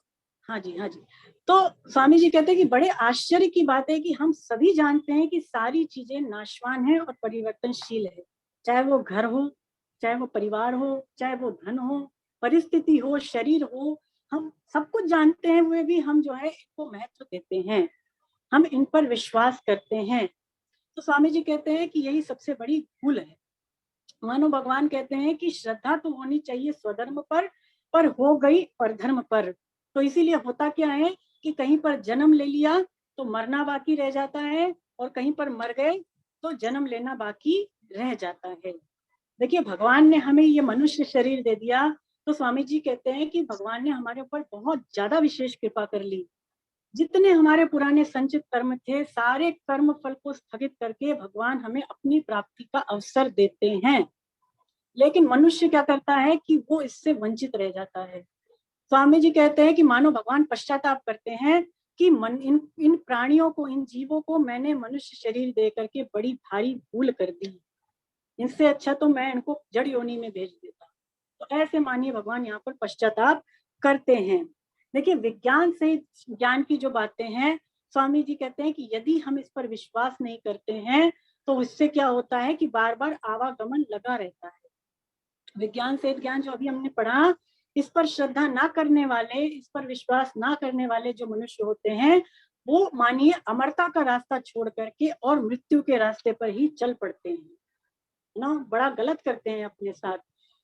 हाँ जी, हाँ जी। तो स्वामी जी कहते हैं कि बड़े आश्चर्य की बात है कि हम सभी जानते हैं कि सारी चीजें नाशवान है और परिवर्तनशील है, चाहे वो घर हो, चाहे वो परिवार हो, चाहे वो धन हो, परिस्थिति हो, शरीर हो, हम सब कुछ जानते हैं हुए भी हम जो है इनको महत्व देते हैं, हम इन पर विश्वास करते हैं। तो स्वामी जी कहते हैं कि यही सबसे बड़ी भूल है। मानो भगवान कहते हैं कि श्रद्धा तो होनी चाहिए स्वधर्म पर हो गई परधर्म पर। तो इसीलिए होता क्या है कि कहीं पर जन्म ले लिया तो मरना बाकी रह जाता है, और कहीं पर मर गए तो जन्म लेना बाकी रह जाता है। देखिए, भगवान ने हमें ये मनुष्य शरीर दे दिया, तो स्वामी जी कहते हैं कि भगवान ने हमारे ऊपर बहुत ज्यादा विशेष कृपा कर ली। जितने हमारे पुराने संचित कर्म थे, सारे कर्म फल को स्थगित करके भगवान हमें अपनी प्राप्ति का अवसर देते हैं। लेकिन मनुष्य क्या करता है कि वो इससे वंचित रह जाता है। स्वामी जी कहते हैं कि मानो भगवान पश्चाताप करते हैं कि इन प्राणियों को, इन जीवों को मैंने मनुष्य शरीर दे करके बड़ी भारी भूल कर दी, इनसे अच्छा तो मैं इनको जड़ योनि में भेज देता। तो ऐसे मानिए भगवान यहाँ पर पश्चाताप करते हैं। देखिए, विज्ञान से ज्ञान की जो बातें हैं, स्वामी जी कहते हैं कि यदि हम इस पर विश्वास नहीं करते हैं तो इससे क्या होता है कि बार बार आवागमन लगा रहता है। विज्ञान से ज्ञान जो अभी हमने पढ़ा, इस पर श्रद्धा ना करने वाले, इस पर विश्वास ना करने वाले जो मनुष्य होते हैं, वो मानिए अमरता का रास्ता छोड़ करके और मृत्यु के रास्ते पर ही चल पड़ते हैं ना, बड़ा गलत करते हैं अपने साथ।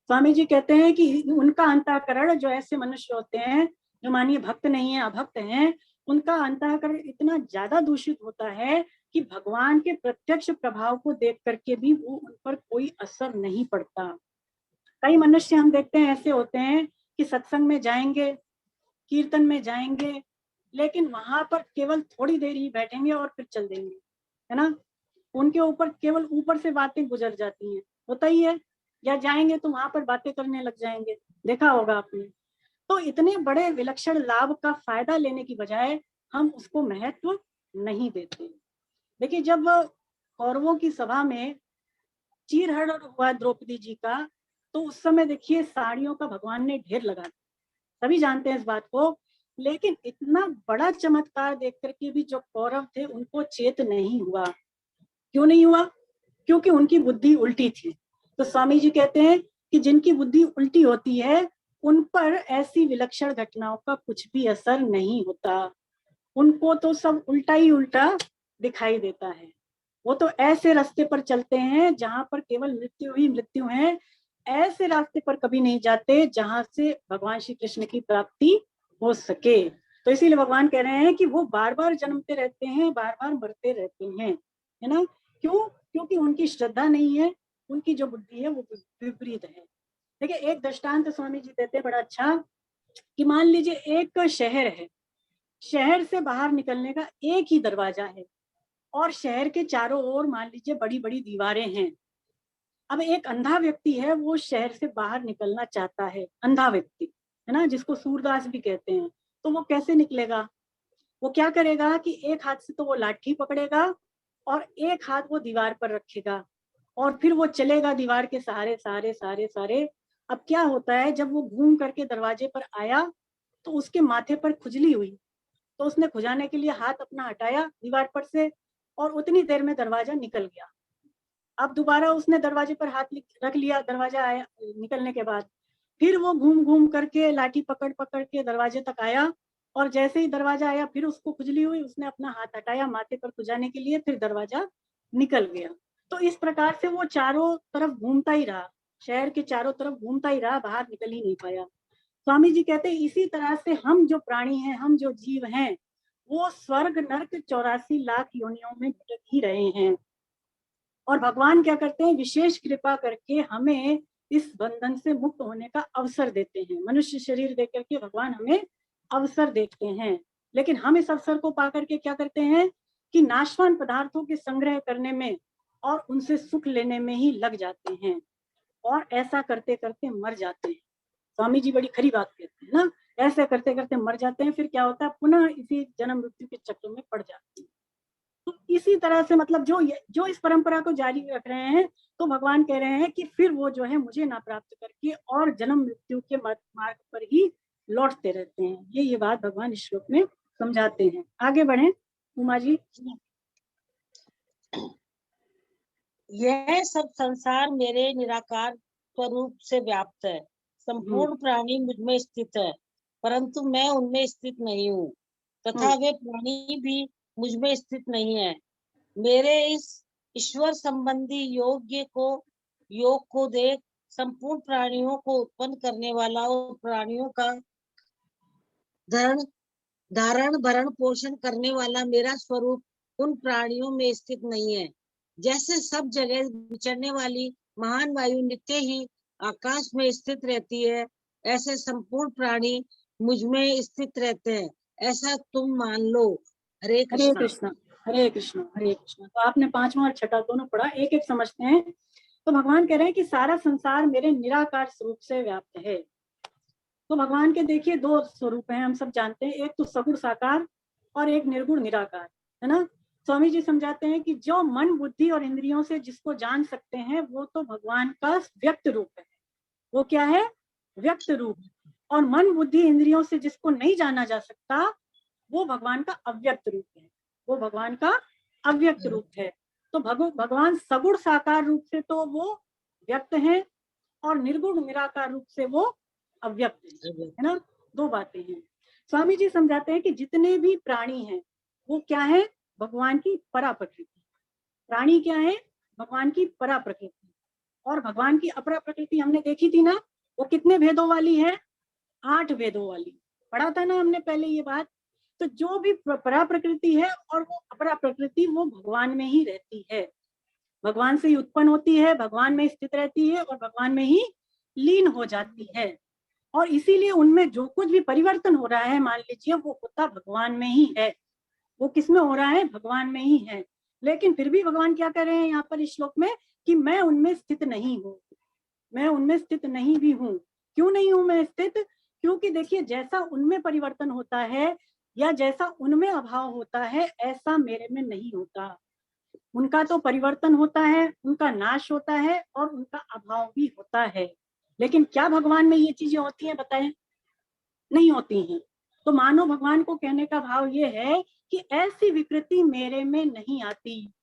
स्वामी जी कहते हैं कि उनका अंतःकरण, जो ऐसे मनुष्य होते हैं जो मानिए भक्त नहीं है, अभक्त हैं, उनका अंतःकरण इतना ज्यादा दूषित होता है कि भगवान के प्रत्यक्ष प्रभाव को देख करके भी वो उन पर कोई असर नहीं पड़ता। कई मनुष्य हम देखते हैं ऐसे होते हैं कि सत्संग में जाएंगे, कीर्तन में जाएंगे, लेकिन वहां पर केवल थोड़ी देर ही बैठेंगे और फिर चल देंगे, है ना। उनके ऊपर केवल ऊपर से बातें गुजर जाती हैं, होता ही है। या जाएंगे तो वहां पर बातें करने लग जाएंगे, देखा होगा आपने। तो इतने बड़े विलक्षण लाभ का फायदा लेने की बजाय हम उसको महत्व नहीं देते। देखिए, जब कौरवों की सभा में चीरहरण हुआ द्रौपदी जी का, तो उस समय देखिए साड़ियों का भगवान ने ढेर लगा दिया, सभी जानते हैं इस बात को। लेकिन इतना बड़ा चमत्कार देख करके भी जो कौरव थे उनको चेत नहीं हुआ। क्यों नहीं हुआ? क्योंकि उनकी बुद्धि उल्टी थी। तो स्वामी जी कहते हैं कि जिनकी बुद्धि उल्टी होती है उन पर ऐसी विलक्षण घटनाओं का कुछ भी असर नहीं होता, उनको तो सब उल्टा ही उल्टा दिखाई देता है। वो तो ऐसे रास्ते पर चलते हैं जहां पर केवल मृत्यु ही मृत्यु है, ऐसे रास्ते पर कभी नहीं जाते जहां से भगवान श्री कृष्ण की प्राप्ति हो सके। तो इसीलिए भगवान कह रहे हैं कि वो बार बार जन्मते रहते हैं, बार बार मरते रहते हैं, है ना। क्यों? क्योंकि उनकी श्रद्धा नहीं है, उनकी जो बुद्धि है वो विपरीत है। देखिए, एक दृष्टांत स्वामी जी देते हैं बड़ा अच्छा, कि मान लीजिए एक शहर है, शहर से बाहर निकलने का एक ही दरवाजा है और शहर के चारों ओर मान लीजिए बड़ी बड़ी दीवारें हैं। अब एक अंधा व्यक्ति है, वो शहर से बाहर निकलना चाहता है, अंधा व्यक्ति, है ना, जिसको सूरदास भी कहते हैं। तो वो कैसे निकलेगा? वो क्या करेगा कि एक हाथ से तो वो लाठी पकड़ेगा और एक हाथ वो दीवार पर रखेगा और फिर वो चलेगा दीवार के सहारे सहारे सहारे सहारे। अब क्या होता है, जब वो घूम करके दरवाजे पर आया तो उसके माथे पर खुजली हुई, तो उसने खुजाने के लिए हाथ अपना हटाया दीवार पर से और उतनी देर में दरवाजा निकल गया। अब दोबारा उसने दरवाजे पर हाथ रख लिया, दरवाजा आया निकलने के बाद, फिर वो घूम घूम करके लाठी पकड़ पकड़ के दरवाजे तक आया और जैसे ही दरवाजा आया फिर उसको खुजली हुई, उसने अपना हाथ हटाया माथे पर खुजाने के लिए, फिर दरवाजा निकल गया। तो इस प्रकार से वो चारों तरफ घूमता ही रहा, शहर के चारों तरफ घूमता ही रहा, बाहर निकल ही नहीं पाया। स्वामी जी कहते हैं इसी तरह से हम जो प्राणी हैं, हम जो जीव हैं, वो स्वर्ग नरक 84 लाख योनियों में भटक ही रहे हैं। और भगवान क्या करते हैं, विशेष कृपा करके हमें इस बंधन से मुक्त होने का अवसर देते हैं। मनुष्य शरीर देकर के भगवान हमें अवसर देते हैं, लेकिन हम इस अवसर को पा करके क्या करते हैं कि नाशवान पदार्थों के संग्रह करने में और उनसे सुख लेने में ही लग जाते हैं और ऐसा करते करते मर जाते हैं। स्वामी जी बड़ी खरी बात कहते हैं ना, ऐसे करते करते मर जाते हैं, फिर क्या होता है, पुनः इसी जन्म मृत्यु के चक्र में पड़ जाते हैं। तो इसी तरह से मतलब जो इस परंपरा को जारी रख रहे हैं, तो भगवान कह रहे हैं कि फिर वो जो है मुझे ना प्राप्त करके और जन्म मृत्यु के मार्ग पर ही लौटते रहते हैं। ये बात भगवान इस श्लोक में समझाते हैं। आगे बढ़े उमा जी। यह सब संसार मेरे निराकार स्वरूप से व्याप्त है। संपूर्ण प्राणी मुझ में स्थित है, परंतु मैं उनमें स्थित नहीं हूँ, तथा वे प्राणी भी मुझ में स्थित नहीं है। मेरे इस ईश्वर संबंधी योग को देख संपूर्ण प्राणियों को उत्पन्न करने वाला और प्राणियों का धारण भरण पोषण करने वाला मेरा स्वरूप उन प्राणियों में स्थित नहीं है। जैसे सब जगह विचरने वाली महान वायु नित्य ही आकाश में स्थित रहती है, ऐसे संपूर्ण प्राणी मुझ में स्थित रहते हैं। ऐसा तुम मान लो। हरे हरे कृष्णा। कृष्ण, हरे कृष्ण, हरे कृष्ण। तो आपने पांचवा और छठा दोनों पढ़ा, एक एक समझते हैं। तो भगवान कह रहे हैं कि सारा संसार मेरे निराकार स्वरूप से व्याप्त है। तो भगवान के देखिए दो स्वरूप हैं, हम सब जानते हैं, एक तो सगुण साकार और एक निर्गुण निराकार, है ना। स्वामी जी समझाते हैं कि जो मन बुद्धि और इंद्रियों से जिसको जान सकते हैं वो तो भगवान का व्यक्त रूप है। वो क्या है? व्यक्त रूप। और मन बुद्धि इंद्रियों से जिसको नहीं जाना जा सकता वो भगवान का अव्यक्त रूप है। वो भगवान का अव्यक्त रूप है। तो भगवान सगुण साकार रूप से तो वो व्यक्त हैं और निर्गुण निराकार रूप से वो अव्यक्त है ना। दो बातें हैं। स्वामी जी समझाते हैं कि जितने भी प्राणी हैं वो क्या है? भगवान की परा प्रकृति। प्राणी क्या है? भगवान की परा प्रकृति। और भगवान की अपरा प्रकृति हमने देखी थी ना, वो कितने भेदों वाली है? 8 वेदों वाली। पढ़ा था ना हमने पहले ये बात। तो जो भी परा प्रकृति है और वो अपरा प्रकृति वो भगवान में ही रहती है, भगवान से ही उत्पन्न होती है, भगवान में स्थित रहती है और भगवान में ही लीन हो जाती है। और इसीलिए उनमें जो कुछ भी परिवर्तन हो रहा है मान लीजिए वो होता भगवान में ही है। वो किसमें हो रहा है? भगवान में ही है। लेकिन फिर भी भगवान क्या कर रहे हैं यहाँ पर इस श्लोक में कि मैं उनमें स्थित नहीं हूँ। मैं उनमें स्थित नहीं भी हूँ। क्यों नहीं हूं मैं स्थित? क्योंकि देखिए जैसा उनमें परिवर्तन होता है या जैसा उनमें अभाव होता है ऐसा मेरे में नहीं होता। उनका तो परिवर्तन होता है, उनका नाश होता है और उनका अभाव भी होता है। लेकिन क्या भगवान में ये चीजें होती हैं? बताएं, नहीं होती हैं। तो मानो भगवान को कहने का भाव ये है कि ऐसी विकृति मेरे में नहीं आती।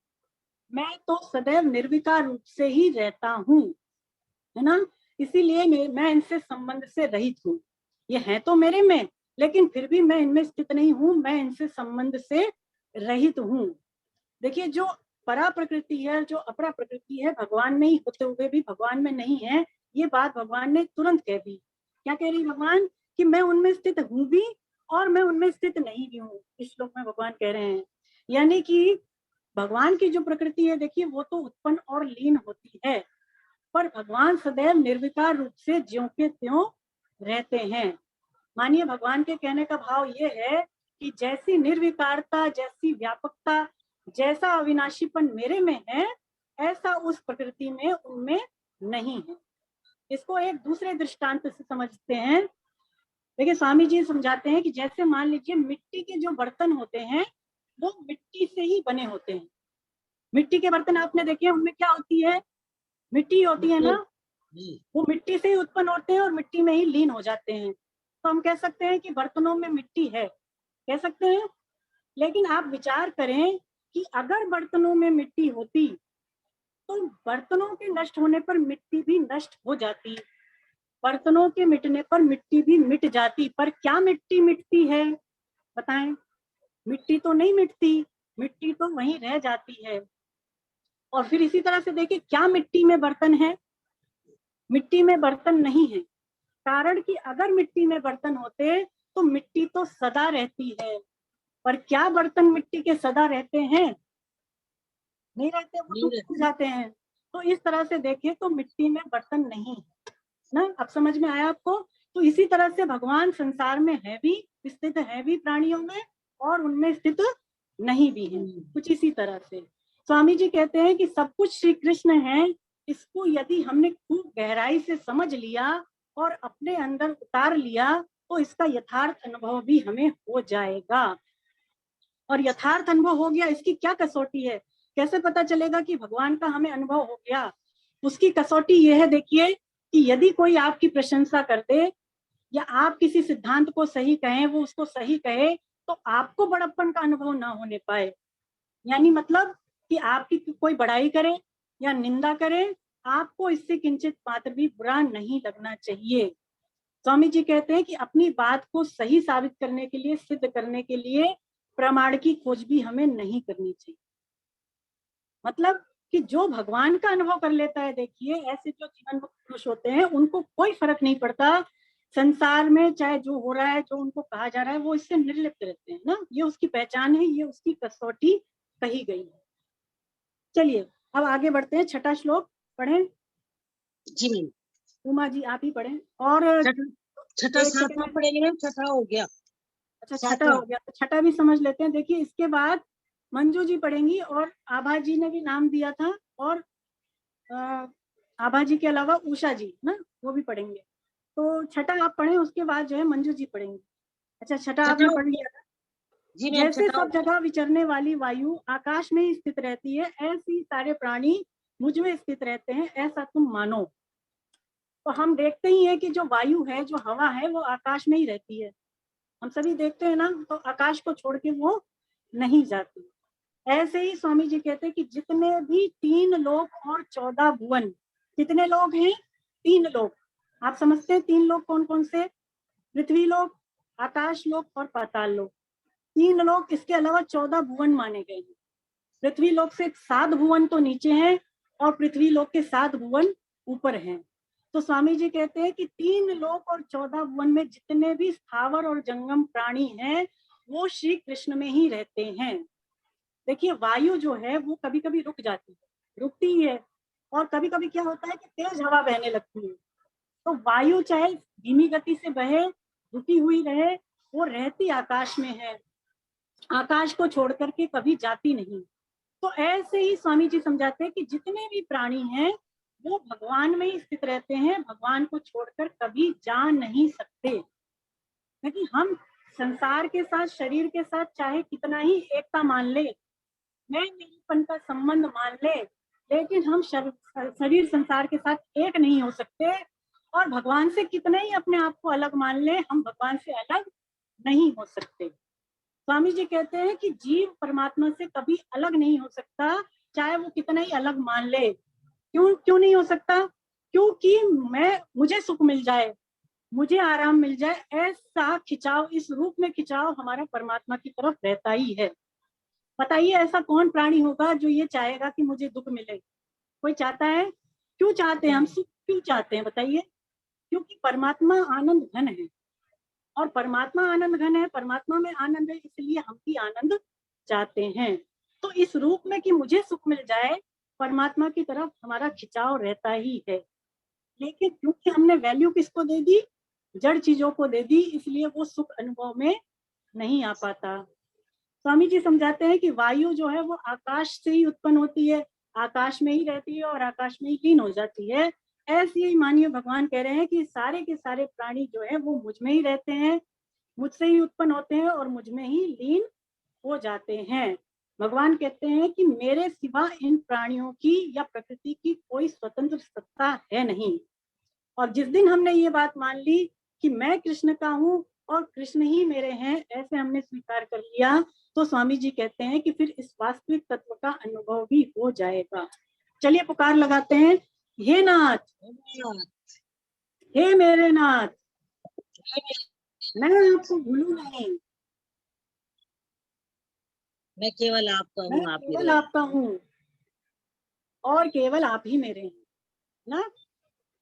मैं तो सदैव निर्विकार रूप से ही रहता हूँ, है ना। इसीलिए मैं इनसे संबंध से रहित हूँ। ये है तो मेरे में लेकिन फिर भी मैं इनमें स्थित नहीं हूँ, मैं इनसे संबंध से रहित हूँ। देखिए जो परा प्रकृति है, जो अपरा प्रकृति है, भगवान में ही होते हुए भी भगवान में नहीं है। ये बात भगवान ने तुरंत कह दी। क्या कह रही भगवान? कि मैं उनमें स्थित हूँ भी और मैं उनमें स्थित नहीं भी हूँ। इस श्लोक में भगवान कह रहे हैं यानी कि भगवान की जो प्रकृति है देखिए वो तो उत्पन्न और लीन होती है, पर भगवान सदैव निर्विकार रूप से ज्यों के त्यों रहते हैं। मानिए भगवान के कहने का भाव ये है कि जैसी निर्विकारता, जैसी व्यापकता, जैसा अविनाशीपन मेरे में है ऐसा उस प्रकृति में उनमें नहीं है। इसको एक दूसरे दृष्टांत से समझते हैं। देखिए स्वामी जी समझाते हैं कि जैसे मान लीजिए मिट्टी के जो बर्तन होते हैं वो मिट्टी से ही बने होते हैं। मिट्टी के बर्तन आपने देखे उनमें क्या होती है? मिट्टी होती है ना। वो मिट्टी से ही उत्पन्न होते हैं और मिट्टी में ही लीन हो जाते हैं। तो हम कह सकते हैं कि बर्तनों में मिट्टी है, कह सकते हैं। लेकिन आप विचार करें कि अगर बर्तनों में मिट्टी होती तो बर्तनों के नष्ट होने पर मिट्टी भी नष्ट हो जाती, बर्तनों के मिटने पर मिट्टी भी मिट जाती। पर क्या मिट्टी मिटती है? बताएं। मिट्टी तो नहीं मिटती, मिट्टी तो वहीं रह जाती है। और फिर इसी तरह से देखिए क्या मिट्टी में बर्तन है? मिट्टी में बर्तन नहीं है। कारण कि अगर मिट्टी में बर्तन होते तो मिट्टी तो सदा रहती है, पर क्या बर्तन मिट्टी के सदा रहते हैं? नहीं रहते, वो तो टूट जाते हैं। तो इस तरह से देखिए तो मिट्टी में बर्तन नहीं है ना। अब समझ में आया आपको? तो इसी तरह से भगवान संसार में है भी, स्थित है भी प्राणियों में और उनमें स्थित नहीं भी है। कुछ इसी तरह से स्वामी जी कहते हैं कि सब कुछ श्री कृष्ण है। इसको यदि हमने खूब गहराई से समझ लिया और अपने अंदर उतार लिया तो इसका यथार्थ अनुभव भी हमें हो जाएगा। और यथार्थ अनुभव हो गया, इसकी क्या कसौटी है? कैसे पता चलेगा कि भगवान का हमें अनुभव हो गया? उसकी कसौटी यह है देखिए कि यदि कोई आपकी प्रशंसा कर दे या आप किसी सिद्धांत को सही कहें, वो उसको सही कहे तो आपको बड़प्पन का अनुभव ना होने पाए। यानी मतलब कि आपकी कोई बड़ाई करे या निंदा करे, आपको इससे किंचित मात्र भी बुरा नहीं लगना चाहिए। स्वामी जी कहते हैं कि अपनी बात को सही साबित करने के लिए, सिद्ध करने के लिए प्रमाण की खोज भी हमें नहीं करनी चाहिए। मतलब कि जो भगवान का अनुभव कर लेता है, देखिए ऐसे जो जीवन मुक्त पुरुष होते हैं उनको कोई फर्क नहीं पड़ता संसार में चाहे जो हो रहा है, जो उनको कहा जा रहा है, वो इससे निर्लिप्त रहते हैं ना। ये उसकी पहचान है, ये उसकी कसौटी कही गई है। चलिए अब आगे बढ़ते हैं। छठा श्लोक पढ़ें जी। उमा जी, आप ही पढ़ें। और छठा सातवां पढ़ेंगे, छठा हो गया। अच्छा छठा हो गया, तो छठा भी समझ लेते हैं। देखिए इसके बाद मंजू जी पढ़ेंगी और आभा जी ने भी नाम दिया था, और आभा जी के अलावा उषा जी ना, वो भी पढ़ेंगे। तो छठा आप पढ़ें, उसके बाद जो है मंजू जी पढ़ेंगे। अच्छा छठा आपने पढ़ लिया था। जी मैम, जैसे छठा सब जगह विचरने वाली वायु आकाश में ही स्थित रहती है, ऐसी सारे प्राणी मुझ में स्थित रहते हैं, ऐसा तुम मानो। तो हम देखते ही हैं कि जो वायु है, जो हवा है, वो आकाश में ही रहती है। हम सभी देखते हैं ना, तो आकाश को छोड़ के वो नहीं जाती। ऐसे ही स्वामी जी कहते हैं कि जितने भी 3 लोक और 14 भुवन, कितने लोग हैं? 3 लोक। आप समझते हैं 3 लोक कौन कौन से? पृथ्वी लोक, आकाश लोक और पाताल लोक। 3 लोक, इसके अलावा 14 भुवन माने गए हैं। पृथ्वी लोक से 7 भुवन तो नीचे हैं और पृथ्वी लोक के 7 भुवन ऊपर हैं। तो स्वामी जी कहते हैं कि 3 लोक और 14 भुवन में जितने भी स्थावर और जंगम प्राणी हैं, वो श्री कृष्ण में ही रहते हैं। देखिए वायु जो है वो कभी कभी रुक जाती है, रुकती ही है, और कभी कभी क्या होता है कि तेज हवा बहने लगती है। तो वायु चाहे धीमी गति से बहे, रुकी हुई रहे, वो रहती आकाश में है, आकाश को छोड़ करके कभी जाती नहीं। तो ऐसे ही स्वामी जी समझाते हैं कि जितने भी प्राणी हैं वो भगवान में ही स्थित रहते हैं, भगवान को छोड़कर कभी जा नहीं सकते। क्योंकि हम संसार के साथ, शरीर के साथ चाहे कितना ही एकता मान ले, मैं मेरीपन का संबंध मान ले, लेकिन हम शरीर संसार के साथ एक नहीं हो सकते। और भगवान से कितना ही अपने आप को अलग मान ले, हम भगवान से अलग नहीं हो सकते। स्वामी जी कहते हैं कि जीव परमात्मा से कभी अलग नहीं हो सकता, चाहे वो कितना ही अलग मान ले। क्यों क्यों नहीं हो सकता? क्योंकि मुझे सुख मिल जाए, मुझे आराम मिल जाए, ऐसा खिंचाव, इस रूप में खिंचाव हमारा परमात्मा की तरफ रहता ही है। बताइए ऐसा कौन प्राणी होगा जो ये चाहेगा कि मुझे दुख मिले? कोई चाहता है? क्यों चाहते हैं हम सुख, क्यों चाहते हैं बताइए? क्योंकि परमात्मा आनंद घन है, और परमात्मा आनंद घन है, परमात्मा में आनंद है, इसलिए हम भी आनंद चाहते हैं। तो इस रूप में कि मुझे सुख मिल जाए, परमात्मा की तरफ हमारा खिंचाव रहता ही है। लेकिन क्योंकि हमने वैल्यू किसको दे दी? जड़ चीजों को दे दी, इसलिए वो सुख अनुभव में नहीं आ पाता। स्वामी जी समझाते हैं कि वायु जो है वो आकाश से ही उत्पन्न होती है, आकाश में ही रहती है और आकाश में ही लीन हो जाती है। ऐसे ही मानिए भगवान कह रहे हैं कि सारे के सारे प्राणी जो है वो मुझ में ही रहते हैं, मुझसे ही उत्पन्न होते हैं और मुझ में ही लीन हो जाते हैं। भगवान कहते हैं कि मेरे सिवा इन प्राणियों की या प्रकृति की कोई स्वतंत्र सत्ता है नहीं। और जिस दिन हमने ये बात मान ली कि मैं कृष्ण का हूँ और कृष्ण ही मेरे हैं, ऐसे हमने स्वीकार कर लिया, तो स्वामी जी कहते हैं कि फिर इस वास्तविक तत्व का अनुभव भी हो जाएगा। चलिए पुकार लगाते हैं, हे नाथ, हे मेरे नाथ, मैं आपको भूलूं नहीं, मैं केवल आपका मैं हूँ, आप ही केवल रहे। आपका हूँ और केवल आप ही मेरे हैं ना।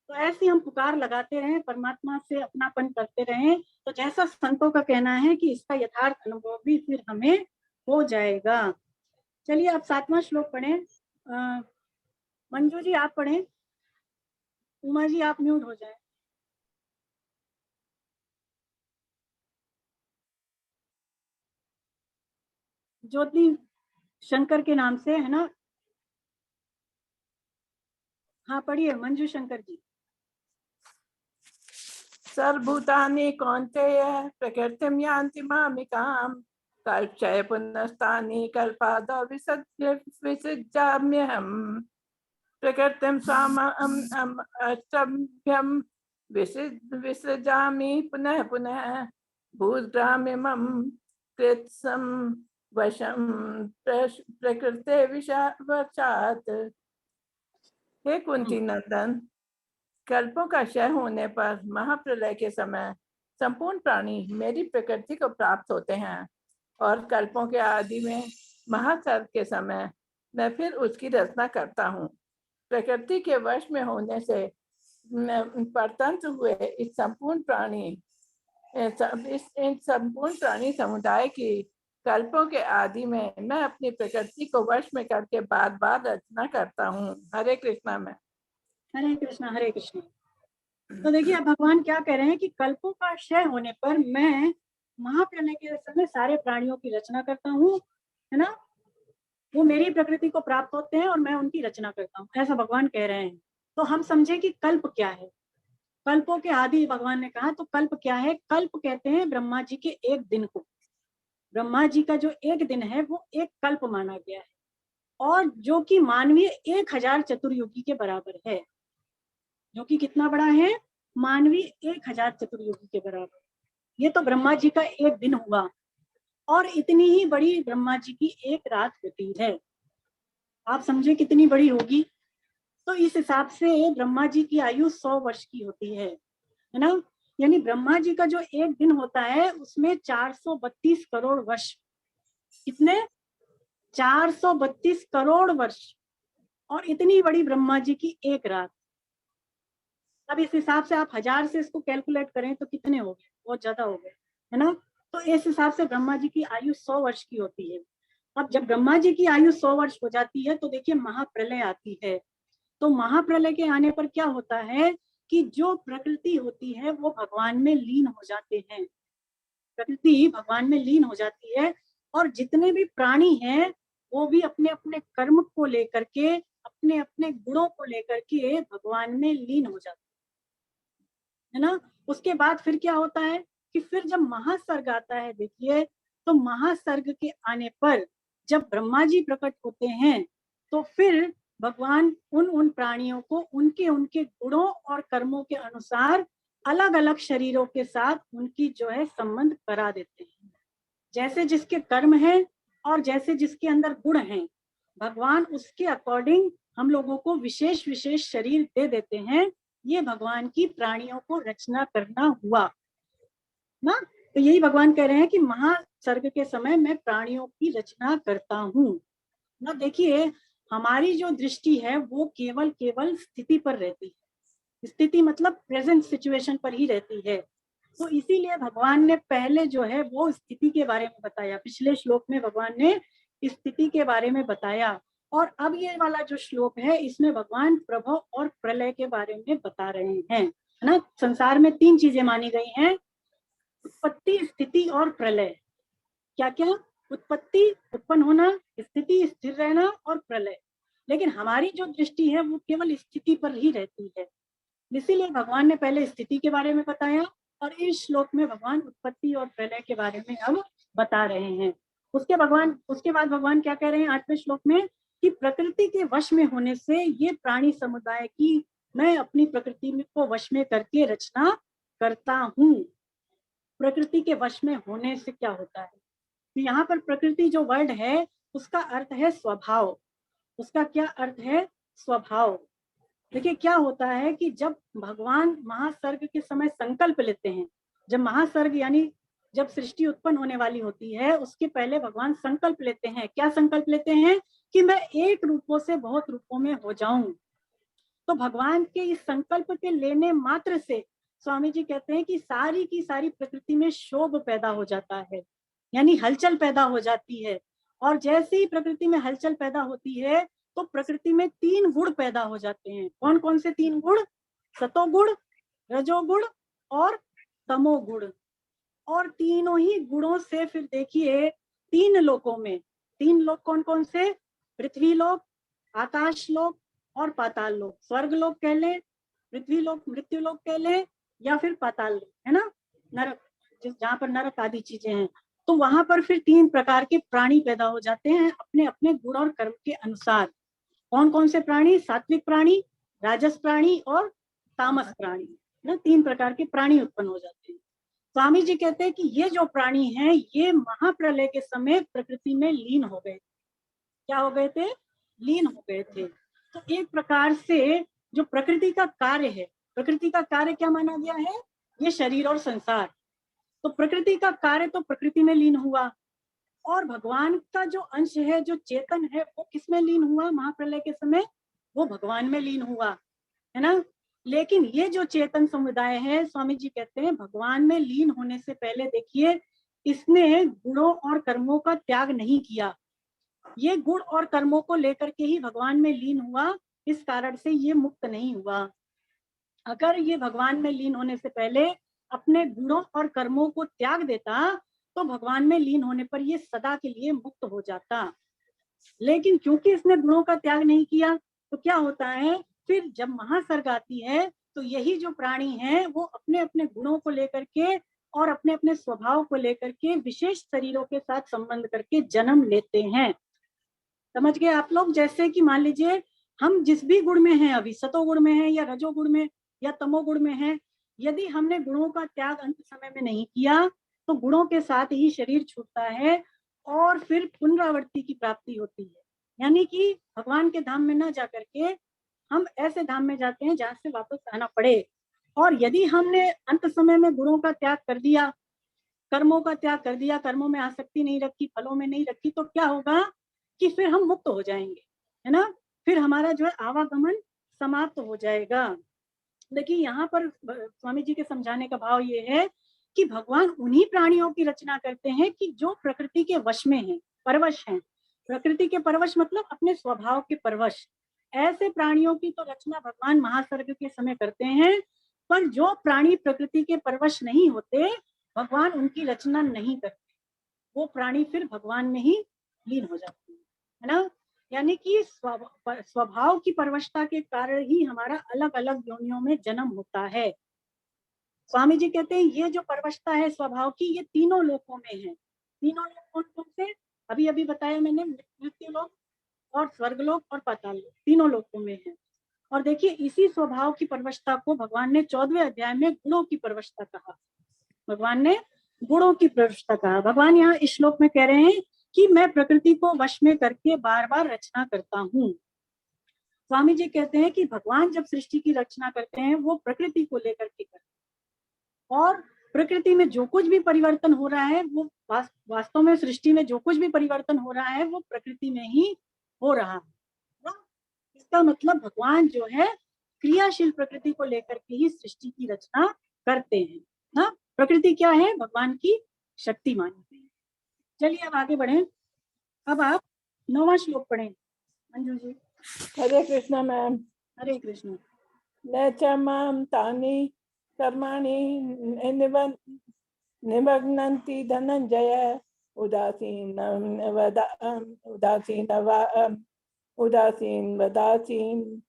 तो ऐसे हम पुकार लगाते रहें, परमात्मा से अपनापन करते रहें, तो जैसा संतों का कहना है कि इसका यथार्थ अनुभव भी फिर हमें हो जाएगा। चलिए अब 7वां श्लोक पढ़ें। मंजू जी आप पढ़ें, उमा जी आप म्यूट हो जाए। ज्योति शंकर के नाम से है ना? हाँ पढ़िए मंजू शंकर जी। सर्वभूतानि कौन्तेय प्रकृतिं यान्ति मामिकाम् कल्पक्षय पुनस्तानि कल्पादौ विसृज्याम्यहम् प्रकृतिं स्वामभ्यं विसृजामि पुनः पुनः भूतग्राम्यमं कृत्स्नं वशं प्रकृते वशात्। हे कुंती नंदन, कल्पों का क्षय होने पर महाप्रलय के समय संपूर्ण प्राणी मेरी प्रकृति को प्राप्त होते हैं, और कल्पों के आदि में महासर्ग के समय मैं फिर उसकी रचना करता हूँ। प्रकृति के वश में होने से परतंत्र हुए इस संपूर्ण प्राणी समुदाय की कल्पों के आदि में मैं अपनी प्रकृति को वश में करके बार बार रचना करता हूँ। हरे कृष्णा में। हरे कृष्णा हरे कृष्णा। तो देखिए अब भगवान क्या कह रहे हैं कि कल्पों का क्षय होने पर मैं महाप्रलय के समय सारे प्राणियों की रचना करता हूँ, है ना, वो मेरी प्रकृति को प्राप्त होते हैं और मैं उनकी रचना करता हूँ, ऐसा भगवान कह रहे हैं। तो हम समझे कि कल्प क्या है। कल्पों के आदि भगवान ने कहा, तो कल्प क्या है? कल्प कहते हैं ब्रह्मा जी के एक दिन को। ब्रह्मा जी का जो एक दिन है वो एक कल्प माना गया है, और जो कि मानवीय 1000 चतुर्युगी के बराबर है। जो कि कितना बड़ा है? मानवीय 1000 चतुर्युगी के बराबर। ये तो ब्रह्मा जी का एक दिन हुआ, और इतनी ही बड़ी ब्रह्मा जी की एक रात होती है। आप समझे कितनी बड़ी होगी। तो इस हिसाब से ब्रह्मा जी की आयु 100 वर्ष की होती है ना। यानी ब्रह्मा जी का जो एक दिन होता है उसमें 432 करोड़ वर्ष, कितने? 432 करोड़ वर्ष, और इतनी बड़ी ब्रह्मा जी की एक रात। अब इस हिसाब से आप 1000 से इसको कैलकुलेट करें तो कितने हो गए? बहुत ज्यादा हो गए, है ना। तो इस हिसाब से ब्रह्मा जी की आयु 100 वर्ष की होती है। अब जब ब्रह्मा जी की आयु 100 वर्ष हो जाती है तो देखिए महाप्रलय आती है। तो महाप्रलय के आने पर क्या होता है कि जो प्रकृति होती है वो भगवान में लीन हो जाते हैं। प्रकृति भगवान में लीन हो जाती है, और जितने भी प्राणी हैं वो भी अपने अपने कर्म को लेकर के, अपने अपने गुणों को लेकर के भगवान में लीन हो जाते हैं, है ना। उसके बाद फिर क्या होता है कि फिर जब महासर्ग आता है, देखिए, तो महासर्ग के आने पर जब ब्रह्मा जी प्रकट होते हैं तो फिर भगवान उन प्राणियों को उनके उनके गुणों और कर्मों के अनुसार अलग अलग शरीरों के साथ उनकी जो है संबंध करा देते हैं। जैसे जिसके कर्म हैं और जैसे जिसके अंदर गुण हैं, भगवान उसके अकॉर्डिंग हम लोगों को विशेष विशेष शरीर दे देते हैं। ये भगवान की प्राणियों को रचना करना हुआ ना। तो यही भगवान कह रहे हैं कि महासर्ग के समय मैं प्राणियों की रचना करता हूँ ना। देखिए, हमारी जो दृष्टि है वो केवल केवल स्थिति पर रहती है। स्थिति मतलब प्रेजेंट सिचुएशन पर ही रहती है। तो इसीलिए भगवान ने पहले जो है वो स्थिति के बारे में बताया। पिछले श्लोक में भगवान ने स्थिति के बारे में बताया, और अब ये वाला जो श्लोक है इसमें भगवान प्रभव और प्रलय के बारे में बता रहे हैं, है ना। संसार में 3 चीजें मानी गई हैं, उत्पत्ति, स्थिति और प्रलय। क्या क्या? उत्पत्ति, उत्पन्न होना, स्थिति, स्थिर रहना, और प्रलय। लेकिन हमारी जो दृष्टि है वो केवल स्थिति पर ही रहती है। इसीलिए भगवान ने पहले स्थिति के बारे में बताया, और इस श्लोक में भगवान उत्पत्ति और प्रलय के बारे में अब बता रहे हैं। उसके बाद भगवान क्या कह रहे हैं 8वें श्लोक में कि प्रकृति के वश में होने से ये प्राणी समुदाय की मैं अपनी प्रकृति को वश में करके रचना करता हूँ। प्रकृति के वश में होने से क्या होता है? तो यहाँ पर प्रकृति जो वर्ड है उसका अर्थ है स्वभाव। उसका क्या अर्थ है? स्वभाव। देखिए क्या होता है कि जब भगवान महासर्ग के समय संकल्प लेते हैं, जब महासर्ग यानी जब सृष्टि उत्पन्न होने वाली होती है उसके पहले भगवान संकल्प लेते हैं। क्या संकल्प लेते हैं? कि मैं एक रूपों से बहुत रूपों में हो जाऊं। तो भगवान के इस संकल्प के लेने मात्र से स्वामी जी कहते हैं कि सारी की सारी प्रकृति में शोभ पैदा हो जाता है, यानी हलचल पैदा हो जाती है। और जैसे ही प्रकृति में हलचल पैदा होती है तो प्रकृति में 3 गुण पैदा हो जाते हैं। कौन कौन से 3 गुण? सतोगुण, रजोगुण और तमोगुण। और तीनों ही गुणों से फिर देखिए 3 लोकों में, 3 लोक कौन कौन से? पृथ्वी लोक, आकाश लोक और पाताल लोक। स्वर्ग लोक कह ले, पृथ्वी लोक, मृत्यु लोक कह ले, या फिर पाताल लोक, है ना, नरक, जहाँ पर नरक आदि चीजें हैं। तो वहां पर फिर 3 प्रकार के प्राणी पैदा हो जाते हैं अपने अपने गुण और कर्म के अनुसार। कौन कौन से प्राणी? सात्विक प्राणी, राजस प्राणी और तामस प्राणी, ना 3 प्रकार के प्राणी उत्पन्न हो जाते हैं। स्वामी जी कहते हैं कि ये जो प्राणी हैं ये महाप्रलय के समय प्रकृति में लीन हो गए। क्या हो गए थे? लीन हो गए थे। तो एक प्रकार से जो प्रकृति का कार्य है, प्रकृति का कार्य क्या माना गया है? ये शरीर और संसार। तो प्रकृति का कार्य तो प्रकृति में लीन हुआ, और भगवान का जो अंश है, जो चेतन है, वो किसमें लीन हुआ महाप्रलय के समय? वो भगवान में लीन हुआ, है ना। लेकिन ये जो चेतन समुदाय है, स्वामी जी कहते हैं भगवान में लीन होने से पहले देखिए इसने गुणों और कर्मों का त्याग नहीं किया। ये गुण और कर्मों को लेकर के ही भगवान में लीन हुआ, इस कारण से ये मुक्त नहीं हुआ। अगर ये भगवान में लीन होने से पहले अपने गुणों और कर्मों को त्याग देता तो भगवान में लीन होने पर ये सदा के लिए मुक्त हो जाता। लेकिन क्योंकि इसने गुणों का त्याग नहीं किया तो क्या होता है, फिर जब महासर्ग आती है तो यही जो प्राणी हैं वो अपने अपने गुणों को लेकर के और अपने अपने स्वभाव को लेकर के विशेष शरीरों के साथ संबंध करके जन्म लेते हैं। समझ गए आप लोग? जैसे कि मान लीजिए हम जिस भी गुण में हैं, अभी सतोगुण में है या रजोगुण में या तमोगुण में है, यदि हमने गुणों का त्याग अंत समय में नहीं किया तो गुणों के साथ ही शरीर छूटता है और फिर पुनरावृत्ति की प्राप्ति होती है। यानी कि भगवान के धाम में न जाकर के हम ऐसे धाम में जाते हैं जहां से वापस आना पड़े। और यदि हमने अंत समय में गुणों का त्याग कर दिया, कर्मों का त्याग कर दिया, कर्मों में आसक्ति नहीं रखी, फलों में नहीं रखी, तो क्या होगा कि फिर हम मुक्त हो जाएंगे, है ना। फिर हमारा जो है आवागमन समाप्त हो जाएगा। देखिए यहाँ पर स्वामी जी के समझाने का भाव ये है कि भगवान उन्हीं प्राणियों की रचना करते हैं कि जो प्रकृति के वश में हैं, परवश हैं। प्रकृति के परवश मतलब अपने स्वभाव के परवश। ऐसे प्राणियों की तो रचना भगवान महासर्ग के समय करते हैं, पर जो प्राणी प्रकृति के परवश नहीं होते भगवान उनकी रचना नहीं करते, वो प्राणी फिर भगवान में ही लीन हो जाते हैं, है ना। यानी कि स्वभाव की परवशता के कारण ही हमारा अलग अलग योनियों में जन्म होता है। स्वामी जी कहते हैं ये जो परवशता है स्वभाव की, ये तीनों लोकों में है। तीनों लोक कौन कौन से? अभी अभी बताया मैंने, मृत्यु लोक और स्वर्गलोक और पाताल लोक, तीनों लोकों में है। और देखिए इसी स्वभाव की परवशता को भगवान ने 14वें अध्याय में गुणों की परवशता कहा। भगवान ने गुणों की परवशता कहा। भगवान यहाँ इस श्लोक में कह रहे हैं कि मैं प्रकृति को वश में करके बार बार रचना करता हूँ। स्वामी जी कहते हैं कि भगवान जब सृष्टि की रचना करते हैं वो प्रकृति को लेकर के करते हैं, और प्रकृति में जो कुछ भी परिवर्तन हो रहा है वो वास्तव में सृष्टि में जो कुछ भी परिवर्तन हो रहा है वो प्रकृति में ही हो रहा है। इसका मतलब भगवान जो है क्रियाशील प्रकृति को लेकर के ही सृष्टि की रचना करते हैं ना। प्रकृति क्या है? भगवान की शक्ति मानते हैं। चलिए अब आगे बढ़े। अब आप 9वां श्लोक पढ़ें मंजू जी। हरे कृष्णा मैम। हरे कृष्ण। न च मां तानि कर्माणि निमग्नन्ति धनंजय उदासीन वदासीन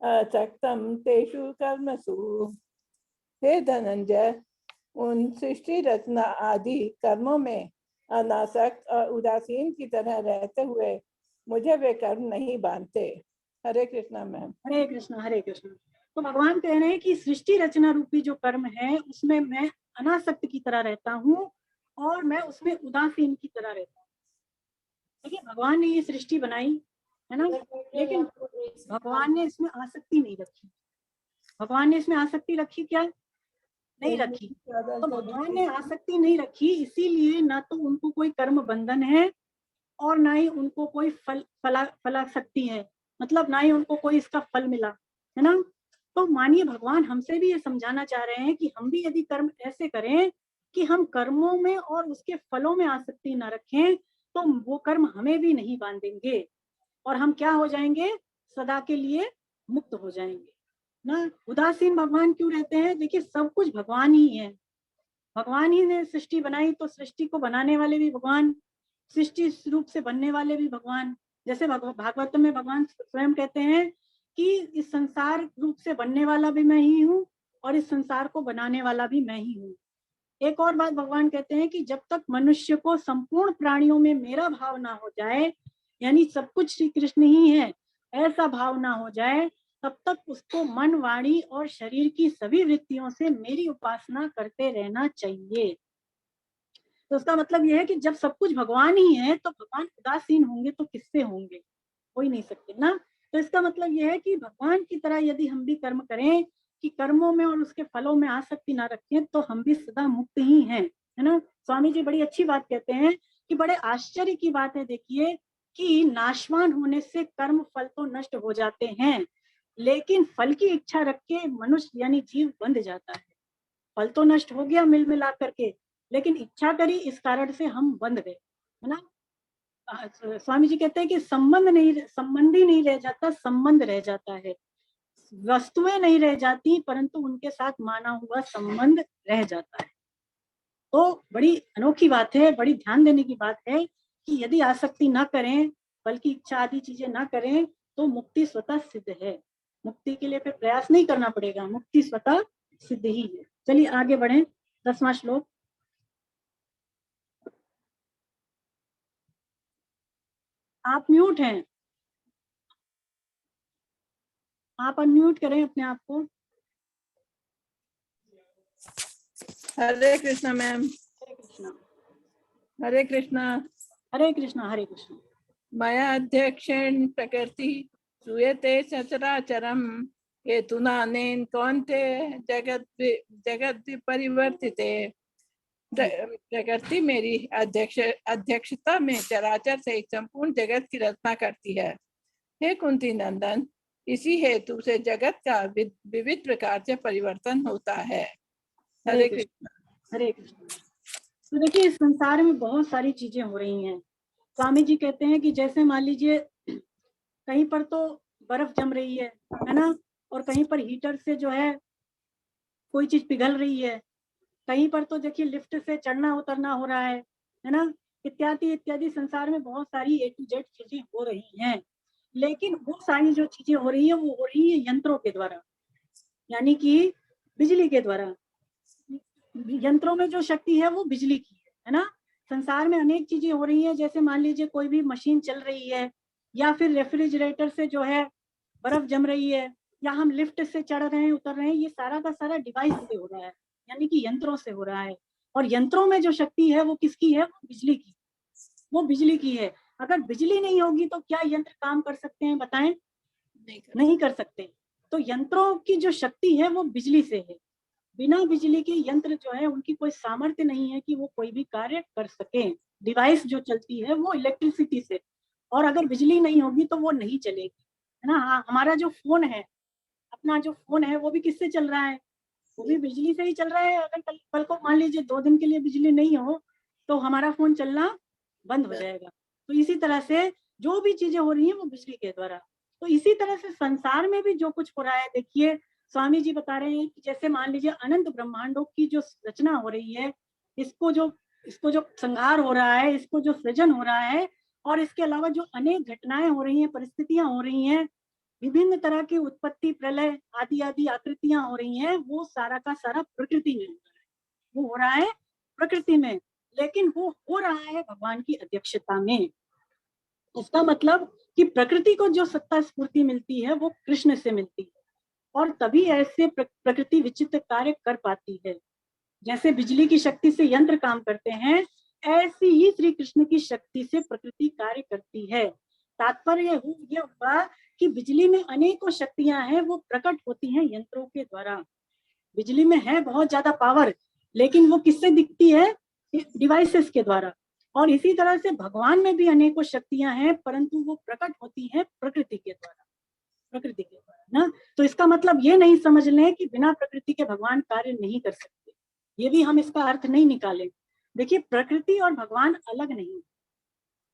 अचक्तम तेषु कर्मसु। हे धनंजय, उन सृष्टि रचना आदि कर्मों में अनासक्त और उदासीन की तरह रहते हुए मुझे वे कर्म नहीं बांधते। हरे कृष्णा मैम। हरे कृष्ण हरे कृष्ण। तो भगवान कह रहे हैं कि सृष्टि रचना रूपी जो कर्म है उसमें मैं अनासक्त की तरह रहता हूँ और मैं उसमें उदासीन की तरह रहता हूँ। देखिए भगवान ने ये सृष्टि बनाई है ना, लेकिन भगवान ने इसमें आसक्ति नहीं रखी। भगवान ने इसमें आसक्ति रखी क्या? नहीं रखी। तो भगवान ने आसक्ति नहीं रखी, इसीलिए ना तो उनको कोई कर्म बंधन है और ना ही उनको कोई फलासक्ति है, मतलब ना ही उनको कोई इसका फल मिला, है ना। तो मानिए भगवान हमसे भी ये समझाना चाह रहे हैं कि हम भी यदि कर्म ऐसे करें कि हम कर्मों में और उसके फलों में आसक्ति ना रखें तो वो कर्म हमें भी नहीं बांधेंगे और हम क्या हो जाएंगे? सदा के लिए मुक्त हो जाएंगे ना। उदासीन भगवान क्यों रहते हैं? देखिए सब कुछ भगवान ही है, भगवान ही ने सृष्टि बनाई तो सृष्टि को बनाने वाले भी भगवान, सृष्टि रूप से बनने वाले भी भगवान। जैसे भागवत में भगवान स्वयं कहते हैं कि इस संसार रूप से बनने वाला भी मैं ही हूँ और इस संसार को बनाने वाला भी मैं ही हूँ। एक और बात भगवान कहते हैं कि जब तक मनुष्य को संपूर्ण प्राणियों में मेरा भाव ना हो जाए, यानी सब कुछ श्री कृष्ण ही है, ऐसा भाव ना हो जाए, तब तक उसको मन, वाणी और शरीर की सभी वृत्तियों से मेरी उपासना करते रहना चाहिए। तो उसका मतलब यह है कि जब सब कुछ भगवान ही है तो भगवान उदासीन होंगे तो किससे होंगे? हो ही नहीं सकते ना। तो इसका मतलब यह है कि भगवान की तरह यदि हम भी कर्म करें कि कर्मों में और उसके फलों में आसक्ति ना रखें तो हम भी सदा मुक्त ही हैं, है ना। स्वामी जी बड़ी अच्छी बात कहते हैं कि बड़े आश्चर्य की बात है, देखिए कि नाशवान होने से कर्म फल तो नष्ट हो जाते हैं, लेकिन फल की इच्छा रख के मनुष्य यानी जीव बंध जाता है। फल तो नष्ट हो गया मिल मिला करके, लेकिन इच्छा करी इस कारण से हम बंध गए, है ना। स्वामी जी कहते हैं कि संबंध ही नहीं रह जाता, संबंध रह जाता है। वस्तुएं नहीं रह जाती परंतु उनके साथ माना हुआ संबंध रह जाता है। तो बड़ी अनोखी बात है, बड़ी ध्यान देने की बात है कि यदि आसक्ति ना करें, बल्कि इच्छा आदि चीजें ना करें, तो मुक्ति स्वतः सिद्ध है। मुक्ति के लिए फिर प्रयास नहीं करना पड़ेगा, मुक्ति स्वतः सिद्ध ही है। चलिए आगे बढ़ें। 10वां श्लोक। आप म्यूट हैं, आप अनम्यूट करें अपने आप को। हरे कृष्णा मैम। हरे कृष्णा। हरे कृष्णा। हरे कृष्णा। हरे कृष्णा। मया अध्यक्षेण प्रकृति श्रूयते सचराचरम हेतुनानेन कौन्तेय जगत परिवर्तिते। प्रकृति मेरी अध्यक्षता में चराचर से संपूर्ण जगत की रचना करती है। हे कुंती नंदन, इसी हेतु से जगत का विविध प्रकार से परिवर्तन होता है। हरे कृष्ण। हरे कृष्ण। तो देखिए इस संसार में बहुत सारी चीजें हो रही हैं। स्वामी जी कहते हैं कि जैसे मान लीजिए कहीं पर तो बर्फ जम रही है ना, और कहीं पर हीटर से जो है कोई चीज पिघल रही है, कहीं पर तो देखिए लिफ्ट से चढ़ना उतरना हो रहा है ना, इत्यादि इत्यादि। संसार में बहुत सारी A to Z चीजें हो रही हैं, लेकिन वो सारी जो चीजें हो रही है वो हो रही है यंत्रों के द्वारा, यानी कि बिजली के द्वारा। यंत्रों में जो शक्ति है वो बिजली की है ना। संसार में अनेक चीजें हो रही है, जैसे मान लीजिए कोई भी मशीन चल रही है, या फिर रेफ्रिजरेटर से जो है बर्फ जम रही है, या हम लिफ्ट से चढ़ रहे हैं उतर रहे हैं, ये सारा का सारा डिवाइस से हो रहा है, यानी कि यंत्रों से हो रहा है। और यंत्रों में जो शक्ति है वो किसकी है? वो बिजली की, वो बिजली की है। अगर बिजली नहीं होगी तो क्या यंत्र काम कर सकते हैं? बताएं, नहीं कर सकते। तो यंत्रों की जो शक्ति है वो बिजली से है। बिना बिजली के यंत्र जो है उनकी कोई सामर्थ्य नहीं है कि वो कोई भी कार्य कर सके। डिवाइस जो चलती है वो इलेक्ट्रिसिटी से, और अगर बिजली नहीं होगी तो वो नहीं चलेगी, है ना। हाँ, हमारा जो फोन है, अपना जो फोन है वो भी किससे चल रहा है? वो भी बिजली से ही चल रहा है। अगर कल को मान लीजिए 2 दिन के लिए बिजली नहीं हो तो हमारा फोन चलना बंद हो जाएगा। तो इसी तरह से जो भी चीजें हो रही हैं वो बिजली के द्वारा। तो इसी तरह से संसार में भी जो कुछ हो रहा है, देखिए स्वामी जी बता रहे हैं कि जैसे मान लीजिए अनंत ब्रह्मांडों की जो रचना हो रही है, इसको जो संहार हो रहा है, इसको जो सृजन हो रहा है, और इसके अलावा जो अनेक घटनाएं हो रही हैं, परिस्थितियां हो रही हैं, विभिन्न तरह की उत्पत्ति प्रलय आदि आदि आकृतियां हो रही हैं, वो सारा का सारा प्रकृति में हो रहा है। वो हो रहा है प्रकृति में, लेकिन वो हो रहा है भगवान की अध्यक्षता में। इसका मतलब कि प्रकृति को जो सत्ता स्फूर्ति मिलती है वो कृष्ण से मिलती है, और तभी ऐसे प्रकृति विचित्र कार्य कर पाती है। जैसे बिजली की शक्ति से यंत्र काम करते हैं, ऐसी ही श्री कृष्ण की शक्ति से प्रकृति कार्य करती है। तात्पर्य ये हुआ कि बिजली में अनेकों शक्तियां हैं, वो प्रकट होती हैं यंत्रों के द्वारा। बिजली में है बहुत ज्यादा पावर, लेकिन वो किससे दिखती है? डिवाइसेस के द्वारा। और इसी तरह से भगवान में भी अनेकों शक्तियां हैं, परंतु वो प्रकट होती हैं प्रकृति के द्वारा, प्रकृति के द्वारा ना। तो इसका मतलब ये नहीं समझ लें कि बिना प्रकृति के भगवान कार्य नहीं कर सकते, ये भी हम इसका अर्थ नहीं निकालें। देखिए प्रकृति और भगवान अलग नहीं।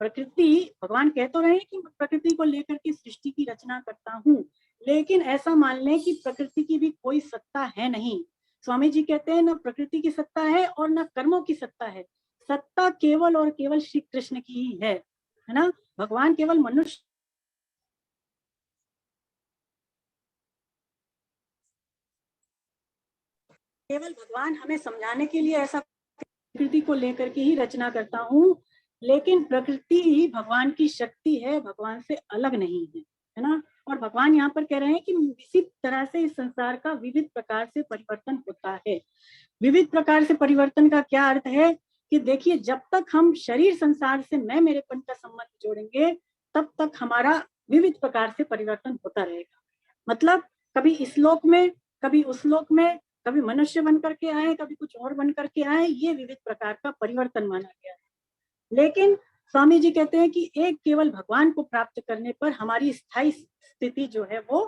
प्रकृति, भगवान कह तो रहे हैं कि प्रकृति को लेकर के सृष्टि की रचना करता हूँ, लेकिन ऐसा मान लें कि प्रकृति की भी कोई सत्ता है नहीं। स्वामी जी कहते हैं न प्रकृति की सत्ता है और न कर्मों की सत्ता है, सत्ता केवल और केवल श्री कृष्ण की ही है ना। भगवान केवल मनुष्य, केवल भगवान हमें समझाने के लिए ऐसा प्रकृति को लेकर के ही रचना करता हूँ, लेकिन प्रकृति ही भगवान की शक्ति है, भगवान से अलग नहीं है ना। और भगवान यहाँ पर कह रहे हैं कि इसी तरह से इस संसार का विविध प्रकार से परिवर्तन होता है। विविध प्रकार से परिवर्तन का क्या अर्थ है कि देखिए जब तक हम शरीर संसार से मैं मेरेपन का संबंध जोड़ेंगे, तब तक हमारा विविध प्रकार से परिवर्तन होता रहेगा। मतलब कभी इस लोक में, कभी उस लोक में, कभी मनुष्य बन करके आए, कभी कुछ और बन करके आए, ये विविध प्रकार का परिवर्तन माना गया है। लेकिन स्वामी जी कहते हैं कि एक केवल भगवान को प्राप्त करने पर हमारी स्थायी स्थिति जो है वो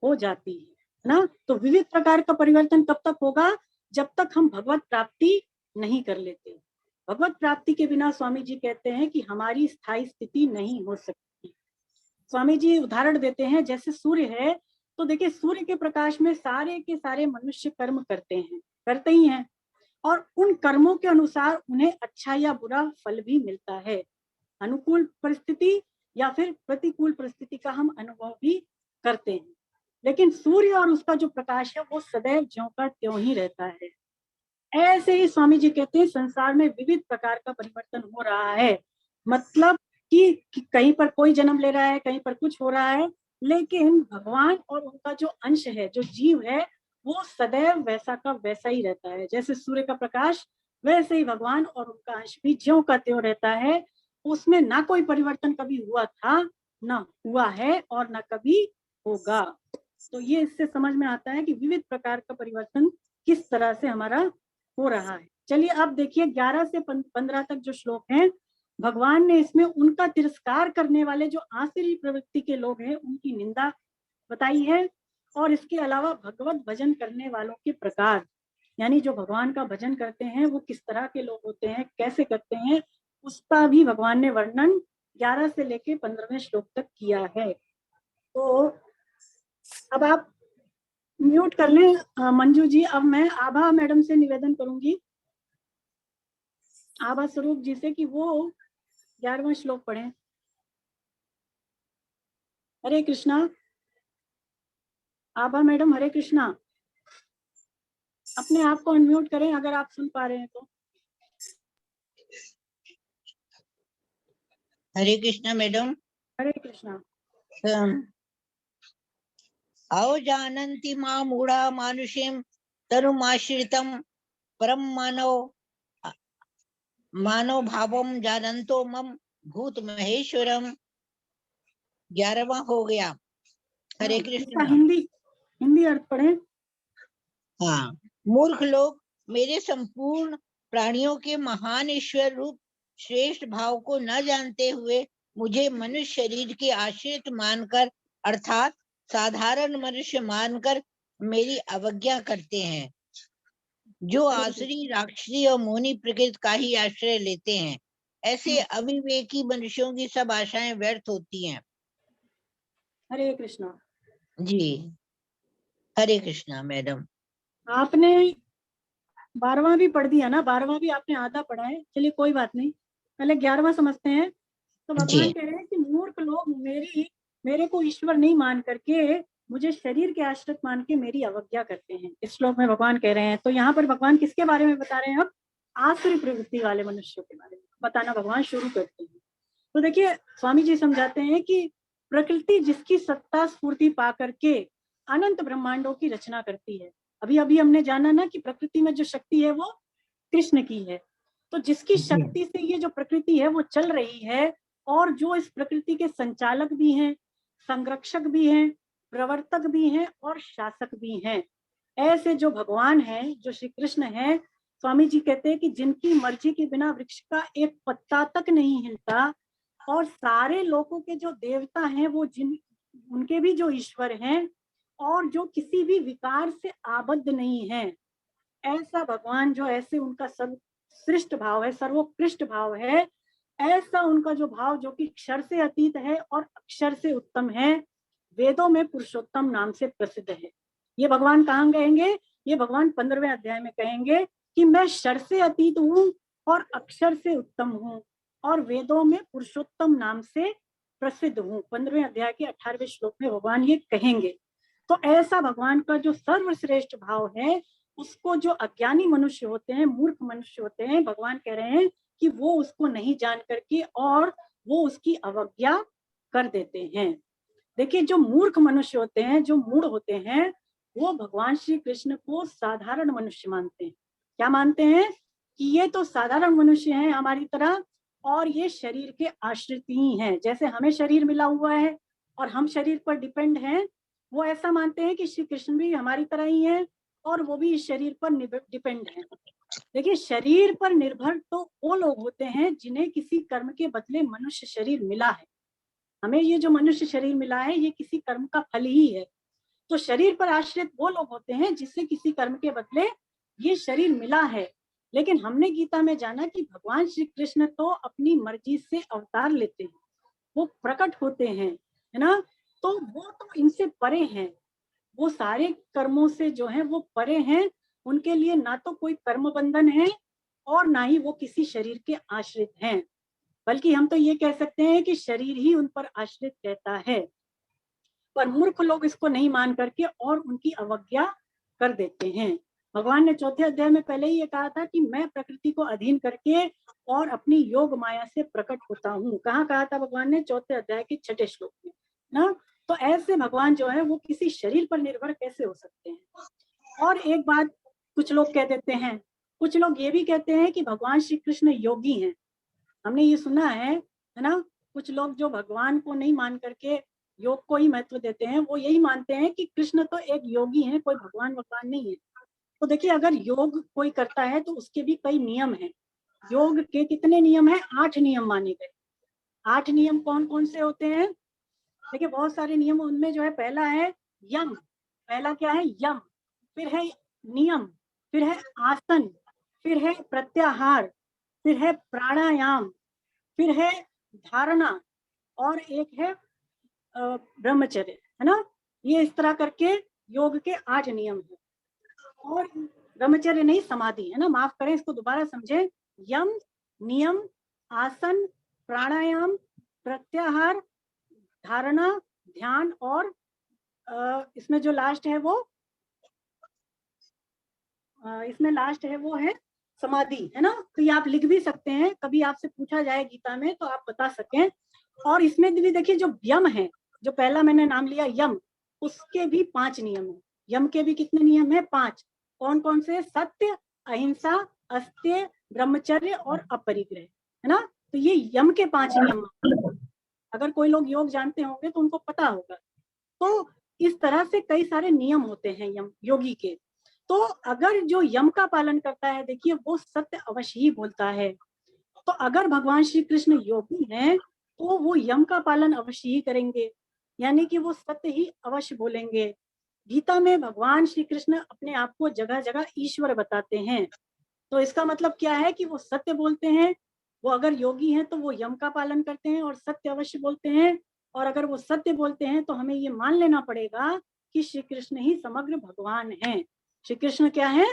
हो जाती है ना। तो विविध प्रकार का परिवर्तन कब तक होगा? जब तक हम भगवत प्राप्ति नहीं कर लेते। भगवत प्राप्ति के बिना स्वामी जी कहते हैं कि हमारी स्थायी स्थिति नहीं हो सकती। स्वामी जी उदाहरण देते हैं, जैसे सूर्य है, तो देखिए सूर्य के प्रकाश में सारे के सारे मनुष्य कर्म करते हैं, करते ही हैं, और उन कर्मों के अनुसार उन्हें अच्छा या बुरा फल भी मिलता है। अनुकूल परिस्थिति या फिर प्रतिकूल परिस्थिति का हम अनुभव भी करते हैं, लेकिन सूर्य और उसका जो प्रकाश है वो सदैव ज्यों का त्यों ही रहता है। ऐसे ही स्वामी जी कहते हैं संसार में विविध प्रकार का परिवर्तन हो रहा है, मतलब कि कहीं पर कोई जन्म ले रहा है, कहीं पर कुछ हो रहा है, लेकिन भगवान और उनका जो अंश है, जो जीव है, वो सदैव वैसा का वैसा ही रहता है। जैसे सूर्य का प्रकाश, वैसे ही भगवान और उनका अंश भी ज्यों का त्यों रहता है। उसमें ना कोई परिवर्तन कभी हुआ था, ना हुआ है और ना कभी होगा। तो ये इससे समझ में आता है कि विविध प्रकार का परिवर्तन किस तरह से हमारा हो रहा है। चलिए अब देखिए 11 से 15 तक जो श्लोक हैं, भगवान ने इसमें उनका तिरस्कार करने वाले जो आसुरी प्रवृत्ति के लोग हैं उनकी निंदा बताई है, और इसके अलावा भगवत भजन करने वालों के प्रकार, यानी जो भगवान का भजन करते हैं वो किस तरह के लोग होते हैं, कैसे करते हैं, उसका भी भगवान ने वर्णन 11 से लेके 15वें श्लोक तक किया है। तो अब आप म्यूट कर लें मंजू जी। अब मैं आभा मैडम से निवेदन करूंगी, आभा स्वरूप जी से, कि वो 11वां श्लोक पढ़ें। हरे कृष्णा। आभा मैडम हरे कृष्णा, अपने आप को अनम्यूट करें अगर आप सुन पा रहे हैं तो। हरे कृष्णा मैडम। हरे कृष्णा। अवजानन्ति मां मूढ़ा मानुषीं तनुमाश्रितं परम मानव भावम जानन्तो मम भूत महेश्वरम। 11वां हो गया। हरे कृष्णा। हिंदी अर्थ पढ़े। हाँ, मूर्ख लोग मेरे संपूर्ण प्राणियों के महान ईश्वर रूप श्रेष्ठ भाव को न जानते हुए मुझे मनुष्य शरीर के आश्रित मानकर, अर्थात साधारण मनुष्य मानकर मेरी अवज्ञा करते हैं। जो आसुरी, राक्षसी और मोनी प्रकृति का ही आश्रय लेते हैं, ऐसे अविवेकी मनुष्यों की सब आशाएं व्यर्थ होती हैं। हरे कृष्णा जी। हरे कृष्णा मैडम। आपने 12वां भी पढ़ दिया ना, 12वां भी आपने आधा पढ़ा है। चलिए कोई बात नहीं, पहले 11वां समझते हैं। तो भगवान कह रहे हैं कि मूर्ख लोग मेरे को ईश्वर नहीं मान करके मुझे शरीर के आश्रित मान के मेरी अवज्ञा करते हैं। इस श्लोक में भगवान कह रहे हैं। तो यहाँ पर भगवान किसके बारे में बता रहे हैं? अब आसुरी प्रवृत्ति वाले मनुष्यों के बारे में बताना भगवान शुरू करते हैं। तो देखिए स्वामी जी समझाते हैं कि प्रकृति जिसकी सत्ता स्फूर्ति पा करके अनंत ब्रह्मांडों की रचना करती है। अभी अभी हमने जाना ना कि प्रकृति में जो शक्ति है वो कृष्ण की है। तो जिसकी शक्ति से ये जो प्रकृति है वो चल रही है, और जो इस प्रकृति के संचालक भी हैं, संरक्षक भी हैं, प्रवर्तक भी हैं और शासक भी हैं, ऐसे जो भगवान हैं, जो श्री कृष्ण हैं, स्वामी जी कहते हैं कि जिनकी मर्जी के बिना वृक्ष का एक पत्ता तक नहीं हिलता, और सारे लोगों के जो देवता हैं वो उनके भी जो ईश्वर हैं, और जो किसी भी विकार से आबद्ध नहीं है, ऐसा भगवान जो ऐसे उनका सर्वश्रेष्ठ भाव है, सर्वोत्कृष्ट भाव है, ऐसा उनका जो भाव जो कि क्षर से अतीत है और अक्षर से उत्तम है, वेदों में पुरुषोत्तम नाम से प्रसिद्ध है। ये भगवान कहाँ कहेंगे? ये भगवान 15वें अध्याय में कहेंगे कि मैं क्षर से अतीत हूँ और अक्षर से उत्तम हूँ और वेदों में पुरुषोत्तम नाम से प्रसिद्ध हूँ। 15वें अध्याय के 18वें श्लोक में भगवान ये कहेंगे। तो ऐसा भगवान का जो सर्वश्रेष्ठ भाव है, उसको जो अज्ञानी मनुष्य होते हैं, मूर्ख मनुष्य होते हैं, भगवान कह रहे हैं कि वो उसको नहीं जान करके और वो उसकी अवज्ञा कर देते हैं। देखिए जो मूर्ख मनुष्य होते हैं, जो मूढ़ होते हैं, वो भगवान श्री कृष्ण को साधारण मनुष्य मानते हैं। क्या मानते हैं? कि ये तो साधारण मनुष्य हैं हमारी तरह, और ये शरीर के आश्रित ही हैं। जैसे हमें शरीर मिला हुआ है और हम शरीर पर डिपेंड हैं, वो ऐसा मानते हैं कि श्री कृष्ण भी हमारी तरह ही हैं और वो भी इस शरीर पर डिपेंड हैं। देखिए शरीर पर निर्भर तो वो लोग होते हैं जिन्हें किसी कर्म के बदले मनुष्य शरीर मिला है। हमें ये जो मनुष्य शरीर मिला है ये किसी कर्म का फल ही है। तो शरीर पर आश्रित वो लोग होते हैं जिससे किसी कर्म के बदले ये शरीर मिला है। लेकिन हमने गीता में जाना कि भगवान श्री कृष्ण तो अपनी मर्जी से अवतार लेते हैं, वो प्रकट होते हैं, है ना। तो वो तो इनसे परे हैं, वो सारे कर्मों से जो है वो परे हैं, उनके लिए ना तो कोई कर्म बंधन है और ना ही वो किसी शरीर के आश्रित हैं, बल्कि हम तो ये कह सकते हैं कि शरीर ही उन पर आश्रित रहता है। पर मूर्ख लोग इसको नहीं मान करके और उनकी अवज्ञा कर देते हैं। भगवान ने चौथे अध्याय में पहले ही ये कहा था कि मैं प्रकृति को अधीन करके और अपनी योग माया से प्रकट होता हूँ। कहाँ कहा था भगवान ने? चौथे अध्याय के 6ठे श्लोक में ना। तो ऐसे भगवान जो है वो किसी शरीर पर निर्भर कैसे हो सकते हैं? और एक बात कुछ लोग कह देते हैं, कुछ लोग ये भी कहते हैं कि भगवान श्री कृष्ण योगी हैं। हमने ये सुना है ना, कुछ लोग जो भगवान को नहीं मान करके योग को ही महत्व देते हैं, वो यही मानते हैं कि कृष्ण तो एक योगी है, कोई भगवान नहीं है। तो देखिए, अगर योग कोई करता है तो उसके भी कई नियम हैं। योग के कितने नियम हैं? 8 नियम माने गए। 8 नियम कौन कौन से होते हैं? देखिए, बहुत सारे नियम, उनमें जो है पहला है यम। पहला क्या है? यम। फिर है नियम, फिर है आसन, फिर है प्रत्याहार, फिर है प्राणायाम, फिर है धारणा, और एक है ब्रह्मचर्य, है ना। ये इस तरह करके योग के 8 नियम है। और ब्रह्मचर्य नहीं, समाधि, है ना, माफ करें, इसको दोबारा समझे। यम, नियम, आसन, प्राणायाम, प्रत्याहार, धारणा, ध्यान, और इसमें जो लास्ट है वो इसमें लास्ट है वो है समाधि, है ना। तो ये आप लिख भी सकते हैं, कभी आपसे पूछा जाए गीता में तो आप बता सकें। और इसमें भी देखिए, जो यम है, जो पहला मैंने नाम लिया यम, उसके भी 5 नियम है। यम के भी कितने नियम है? 5। कौन कौन से? सत्य, अहिंसा, अस्त्य, ब्रह्मचर्य और अपरिग्रह, है ना। तो ये यम के 5 नियम, अगर कोई लोग योग जानते होंगे तो उनको पता होगा। तो इस तरह से कई सारे नियम होते हैं यम योगी के। तो अगर जो यम का पालन करता है, देखिए, वो सत्य अवश्य ही बोलता है। तो अगर भगवान श्री कृष्ण योगी हैं तो वो यम का पालन अवश्य ही करेंगे, यानी कि वो सत्य ही अवश्य बोलेंगे। गीता में भगवान श्री कृष्ण अपने आप को जगह जगह ईश्वर बताते हैं। तो इसका मतलब क्या है? कि वो सत्य बोलते हैं। वो अगर योगी हैं तो वो यम का पालन करते हैं और सत्य अवश्य बोलते हैं। और अगर वो सत्य बोलते हैं तो हमें ये मान लेना पड़ेगा कि श्री कृष्ण ही समग्र भगवान हैं। श्री कृष्ण क्या है?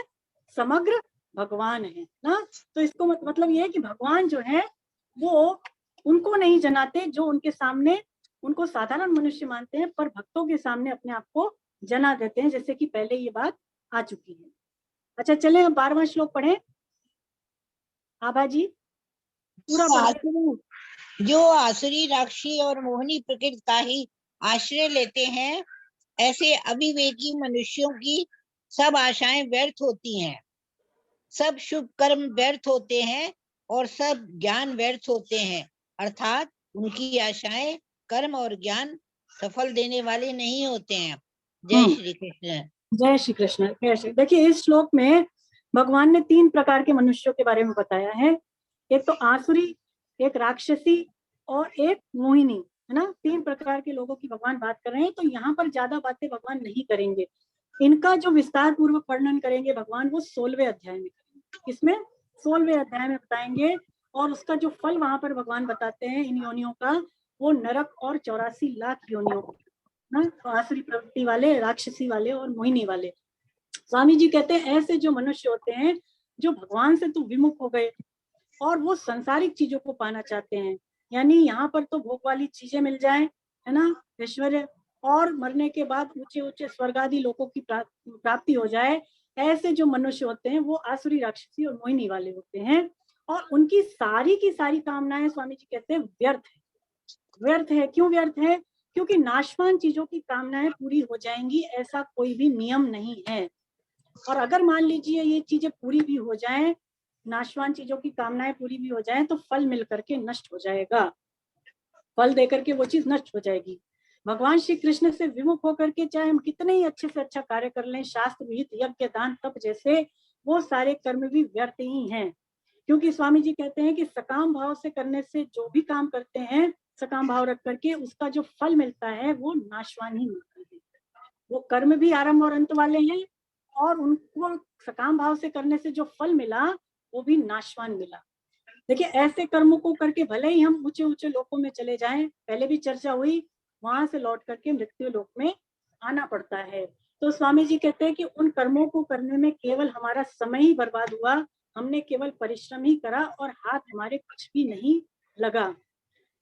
समग्र भगवान है ना। तो इसको मतलब ये है कि भगवान जो है वो उनको नहीं जनाते जो उनके सामने उनको साधारण मनुष्य मानते हैं, पर भक्तों के सामने अपने आप को जना देते हैं, जैसे कि पहले ये बात आ चुकी है। अच्छा, चलें अब 12वां श्लोक पढ़ें। आभा जी पूरा पढ़। जो आसुरी, राक्षसी और मोहनी प्रकृति का ही आश्रय लेते हैं, ऐसे अविवेकी मनुष्यों की सब आशाएं व्यर्थ होती हैं, सब शुभ कर्म व्यर्थ होते हैं और सब ज्ञान व्यर्थ होते हैं। अर्थात उनकी आशाएं, कर्म और ज्ञान सफल देने वाले नहीं होते हैं। जय श्री कृष्ण। जय श्री कृष्ण। देखिए, इस श्लोक में भगवान ने 3 प्रकार के मनुष्यों के बारे में बताया है। एक तो आसुरी, एक राक्षसी और एक मोहिनी, है ना। 3 प्रकार के लोगों की भगवान बात कर रहे हैं। तो यहाँ पर ज्यादा बातें भगवान नहीं करेंगे। इनका जो विस्तार पूर्वक वर्णन करेंगे भगवान, वो 16वें अध्याय में करेंगे। इसमें 16वें अध्याय में बताएंगे। और उसका जो फल वहां पर भगवान बताते हैं इन योनियों का, वो नरक और 84 लाख योनियों ना, आसुरी प्रवृत्ति वाले, राक्षसी वाले और मोहिनी वाले। स्वामी जी कहते हैं ऐसे जो मनुष्य होते हैं जो भगवान से तो विमुख हो गए और वो सांसारिक चीजों को पाना चाहते हैं, यानी यहाँ पर तो भोग वाली चीजें मिल जाए, है ना, ऐश्वर्य, और मरने के बाद ऊंचे ऊंचे स्वर्ग आदि लोकों की प्राप्ति हो जाए। ऐसे जो मनुष्य होते हैं वो आसुरी, राक्षसी और मोहिनी वाले होते हैं। और उनकी सारी की सारी कामनाएं, स्वामी जी कहते हैं, व्यर्थ है। व्यर्थ है, क्यों व्यर्थ है? क्योंकि नाशवान चीजों की कामनाएं पूरी हो जाएंगी, ऐसा कोई भी नियम नहीं है। और अगर मान लीजिए ये चीजें पूरी भी हो जाएं, नाशवान चीजों की कामनाएं पूरी भी हो जाएं, तो फल मिल करके नष्ट हो जाएगा, फल देकर के वो चीज नष्ट हो जाएगी। भगवान श्री कृष्ण से विमुख होकर के चाहे हम कितने ही अच्छे से अच्छा कार्य कर लें, शास्त्र विहित यज्ञ, दान, तप जैसे, वो सारे कर्म भी व्यर्थ ही हैं। क्योंकि स्वामी जी कहते हैं कि सकाम भाव से करने से जो भी काम करते हैं, सकाम भाव रख करके, उसका जो फल मिलता है वो नाशवान ही मिलता है। वो कर्म भी आरंभ और अंत वाले हैं, और उनको सकाम भाव से करने से जो फल मिला वो भी नाशवान मिला। देखिए, ऐसे कर्मों को करके भले ही हम ऊंचे ऊंचे लोकों में चले जाएं, पहले भी चर्चा हुई, वहां से लौट करके मृत्यु लोक में आना पड़ता है। तो स्वामी जी कहते हैं कि उन कर्मों को करने में केवल हमारा समय ही बर्बाद हुआ, हमने केवल परिश्रम ही करा और हाथ हमारे कुछ भी नहीं लगा।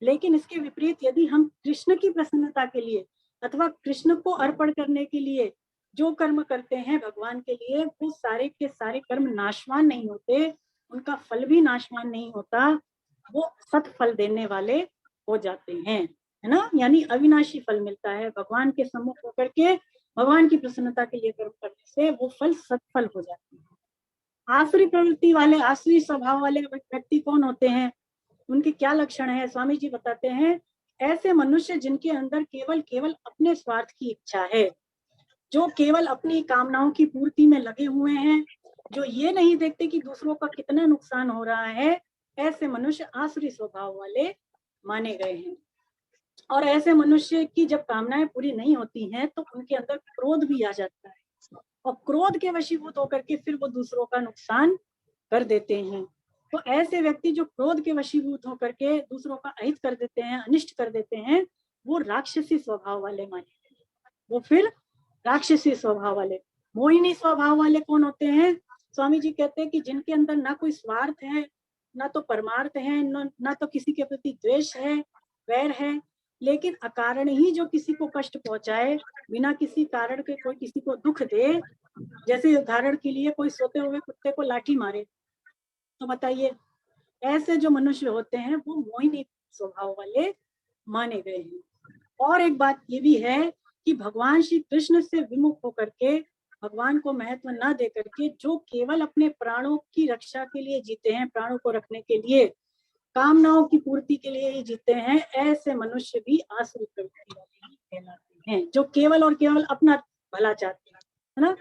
लेकिन इसके विपरीत यदि हम कृष्ण की प्रसन्नता के लिए अथवा कृष्ण को अर्पण करने के लिए जो कर्म करते हैं भगवान के लिए, वो सारे के सारे कर्म नाशवान नहीं होते, उनका फल भी नाशवान नहीं होता, वो सत्फल देने वाले हो जाते हैं, है ना। यानी अविनाशी फल मिलता है। भगवान के सम्मुख होकर के भगवान की प्रसन्नता के लिए कर्म करने से वो फल सत्फल हो जाते हैं। आसुरी प्रवृत्ति वाले, आसुरी स्वभाव वाले व्यक्ति कौन होते हैं, उनके क्या लक्षण है? स्वामी जी बताते हैं, ऐसे मनुष्य जिनके अंदर केवल केवल अपने स्वार्थ की इच्छा है, जो केवल अपनी कामनाओं की पूर्ति में लगे हुए हैं, जो ये नहीं देखते कि दूसरों का कितना नुकसान हो रहा है, ऐसे मनुष्य आसुरी स्वभाव वाले माने गए हैं। और ऐसे मनुष्य की जब कामनाएं पूरी नहीं होती हैं तो उनके अंदर क्रोध भी आ जाता है, और क्रोध के वशीभूत होकर के फिर वो दूसरों का नुकसान कर देते हैं। तो ऐसे व्यक्ति जो क्रोध के वशीभूत होकर के दूसरों का अहित कर देते हैं, अनिष्ट कर देते हैं, वो राक्षसी स्वभाव वाले माने गए। वो फिर राक्षसी स्वभाव वाले। मोहिनी स्वभाव वाले कौन होते हैं? स्वामी जी कहते हैं कि जिनके अंदर ना कोई स्वार्थ है, ना तो परमार्थ है, ना तो किसी के प्रति द्वेष है, वैर है, लेकिन अकारण ही जो किसी को कष्ट पहुंचाए, बिना किसी कारण के कोई किसी को दुख दे, जैसे उदाहरण के लिए कोई सोते हुए कुत्ते को लाठी मारे, तो बताइए ऐसे जो मनुष्य होते हैं वो मोहिनी स्वभाव वाले माने गए हैं। और एक बात ये भी है कि भगवान श्री कृष्ण से विमुख होकर के, भगवान को महत्व न दे करके जो केवल अपने प्राणों की रक्षा के लिए जीते हैं, प्राणों को रखने के लिए, कामनाओं की पूर्ति के लिए ही जीते हैं, ऐसे मनुष्य भी आसुरी प्रवृत्ति वाले ही कहलाते हैं, जो केवल और केवल अपना भला चाहते हैं, है ना।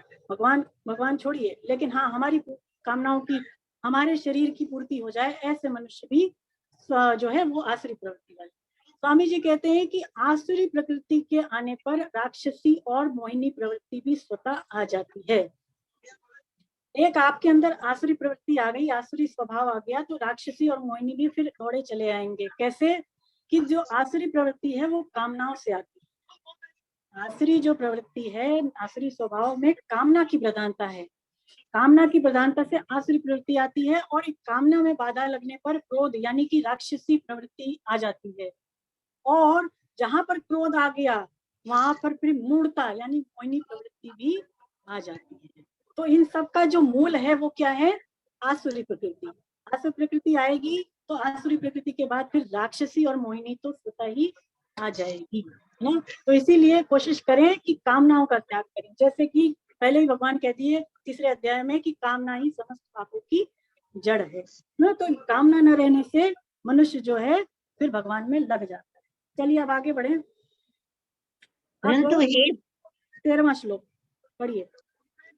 भगवान छोड़िए, लेकिन हाँ हमारी कामनाओं की, हमारे शरीर की पूर्ति हो जाए, ऐसे मनुष्य भी जो है वो आसुरी प्रवृत्ति वाले। स्वामी जी कहते हैं कि आसुरी प्रकृति के आने पर राक्षसी और मोहिनी प्रवृत्ति भी स्वतः आ जाती है। एक आपके अंदर आसुरी प्रवृत्ति आ गई, आसुरी स्वभाव आ गया, तो राक्षसी और मोहिनी भी फिर दौड़े चले आएंगे। कैसे? कि जो आसुरी प्रवृत्ति है वो कामनाओं से आती है। आसुरी जो प्रवृत्ति है, आसुरी स्वभाव में कामना की प्रधानता है, कामना की प्रधानता से आसुरी प्रवृत्ति आती है, और एक कामना में बाधा लगने पर क्रोध यानी कि राक्षसी प्रवृत्ति आ जाती है। और जहां पर क्रोध आ गया वहां पर फिर मूढ़ता यानी मोहिनी प्रवृत्ति भी आ जाती है। तो इन सब का जो मूल है वो क्या है? आसुरी प्रकृति। आसुरी प्रकृति आएगी तो आसुरी प्रकृति के बाद फिर राक्षसी और मोहिनी तो स्वतः ही आ जाएगी, है ना। तो इसीलिए कोशिश करें कि कामनाओं का त्याग करें, जैसे कि पहले ही भगवान कह दिए तीसरे अध्याय में कि कामना ही समस्त पापों की जड़ है ना। तो कामना न रहने से मनुष्य जो है फिर भगवान में लग जाता है। चलिए अब आगे बढ़े। परंतु हे 13वां श्लोक पढ़िए।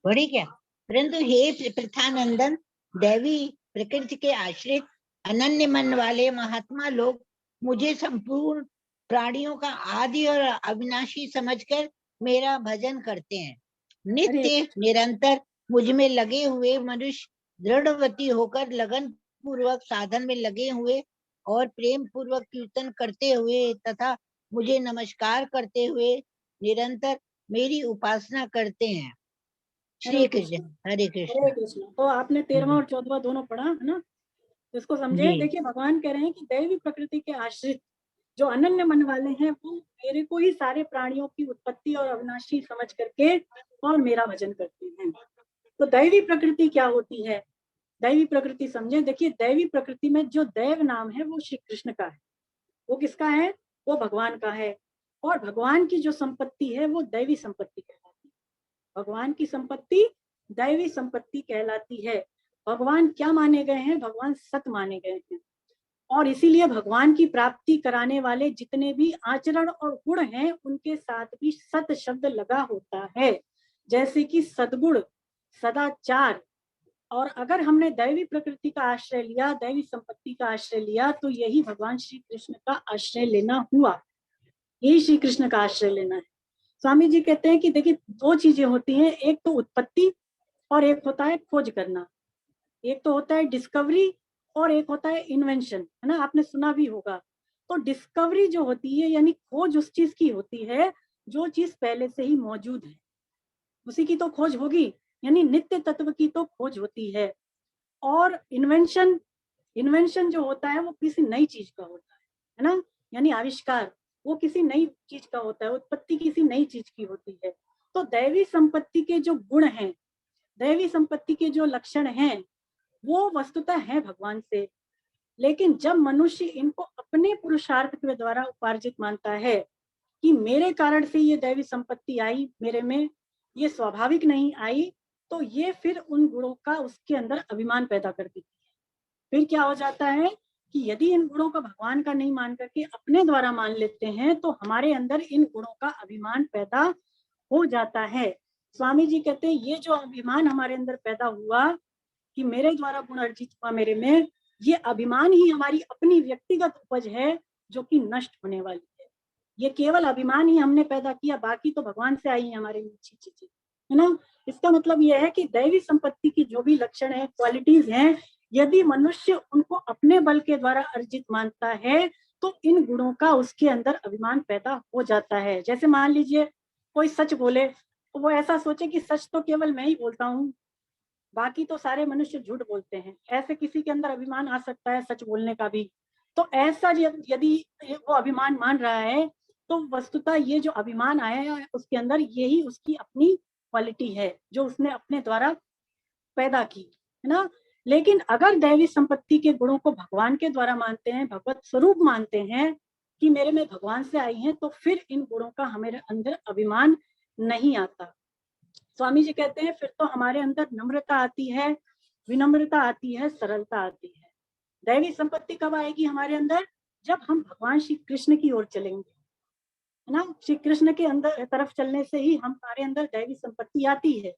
पढ़ी क्या? परंतु हे प्रथानंदन, दैवी प्रकृति के आश्रित अनन्य मन वाले महात्मा लोग मुझे संपूर्ण प्राणियों का आदि और अविनाशी समझकर मेरा भजन करते हैं। नित्य निरंतर मुझ में लगे हुए मनुष्य दृढ़वती होकर लगन पूर्वक साधन में लगे हुए और प्रेम पूर्वक कीर्तन करते हुए तथा मुझे नमस्कार करते हुए निरंतर मेरी उपासना करते हैं। श्री कृष्ण। हरे कृष्ण। हरे कृष्ण। तो आपने 13वां और 14वां दोनों पढ़ा है ना, तो इसको समझे। देखिए भगवान कह रहे हैं कि दैवी प्रकृति के आश्रित जो अनन्य मन वाले हैं वो मेरे को ही सारे प्राणियों की उत्पत्ति और अविनाशी समझ करके और मेरा भजन करते हैं। तो दैवी प्रकृति क्या होती है? दैवी प्रकृति समझे। देखिए दैवी प्रकृति में जो दैव नाम है वो श्री कृष्ण का है। वो किसका है? वो भगवान का है। और भगवान की जो संपत्ति है वो दैवी संपत्ति कहलाती है। भगवान की संपत्ति दैवी संपत्ति कहलाती है। भगवान क्या माने गए हैं? भगवान सत माने गए हैं। और इसीलिए भगवान की प्राप्ति कराने वाले जितने भी आचरण और गुण हैं उनके साथ भी सत शब्द लगा होता है, जैसे कि सद्गुण, सदाचार। और अगर हमने दैवी प्रकृति का आश्रय लिया, दैवी संपत्ति का आश्रय लिया, तो यही भगवान श्री कृष्ण का आश्रय लेना हुआ, यही श्री कृष्ण का आश्रय लेना है। स्वामी जी कहते हैं कि देखिए दो चीजें होती हैं, एक तो उत्पत्ति और एक होता है खोज करना। एक तो होता है डिस्कवरी और एक होता है इन्वेंशन, है ना, आपने सुना भी होगा। तो डिस्कवरी जो होती है यानी खोज उस चीज की होती है जो चीज पहले से ही मौजूद है। उसी की तो खोज होगी, यानी नित्य तत्व की तो खोज होती है। और इन्वेंशन जो होता है वो किसी नई चीज का होता है ना, यानी आविष्कार वो किसी नई चीज का होता है, उत्पत्ति किसी नई चीज की होती है। तो दैवी संपत्ति के जो गुण हैं, दैवी संपत्ति के जो लक्षण हैं, वो वस्तुतः है भगवान से। लेकिन जब मनुष्य इनको अपने पुरुषार्थ के द्वारा उपार्जित मानता है कि मेरे कारण से ये दैवी संपत्ति आई मेरे में, ये स्वाभाविक नहीं आई, तो ये फिर उन गुणों का उसके अंदर अभिमान पैदा कर देती है। फिर क्या हो जाता है कि यदि इन गुणों को भगवान का नहीं मान करके अपने द्वारा मान लेते हैं, तो हमारे अंदर इन गुणों का अभिमान पैदा हो जाता है। स्वामी जी कहते हैं ये जो अभिमान हमारे अंदर पैदा हुआ कि मेरे द्वारा गुण अर्जित हुआ मेरे में, ये अभिमान ही हमारी अपनी व्यक्तिगत उपज है जो कि नष्ट होने वाली है। ये केवल अभिमान ही हमने पैदा किया, बाकी तो भगवान से आई है हमारे में अच्छी चीजें, है ना। इसका मतलब यह है कि दैवी संपत्ति की जो भी लक्षण है, क्वालिटीज हैं, यदि मनुष्य उनको अपने बल के द्वारा अर्जित मानता है तो इन गुणों का उसके अंदर अभिमान पैदा हो जाता है। जैसे मान लीजिए कोई सच बोले तो वो ऐसा सोचे कि सच तो केवल मैं ही बोलता हूँ, बाकी तो सारे मनुष्य झूठ बोलते हैं। ऐसे किसी के अंदर अभिमान आ सकता है सच बोलने का भी। तो ऐसा यदि वो अभिमान मान रहा है तो वस्तुतः ये जो अभिमान आया है उसके अंदर, यही उसकी अपनी क्वालिटी है जो उसने अपने द्वारा पैदा की, है ना। लेकिन अगर दैवी संपत्ति के गुणों को भगवान के द्वारा मानते हैं, भगवत स्वरूप मानते हैं कि मेरे में भगवान से आई हैं, तो फिर इन गुणों का हमारे अंदर अभिमान नहीं आता। स्वामी जी कहते हैं फिर तो हमारे अंदर नम्रता आती है, विनम्रता आती है, सरलता आती है। दैवी संपत्ति कब आएगी हमारे अंदर? जब हम भगवान श्री कृष्ण की ओर चलेंगे, है ना। श्री कृष्ण के अंदर तरफ चलने से ही हमारे अंदर दैवी संपत्ति आती है।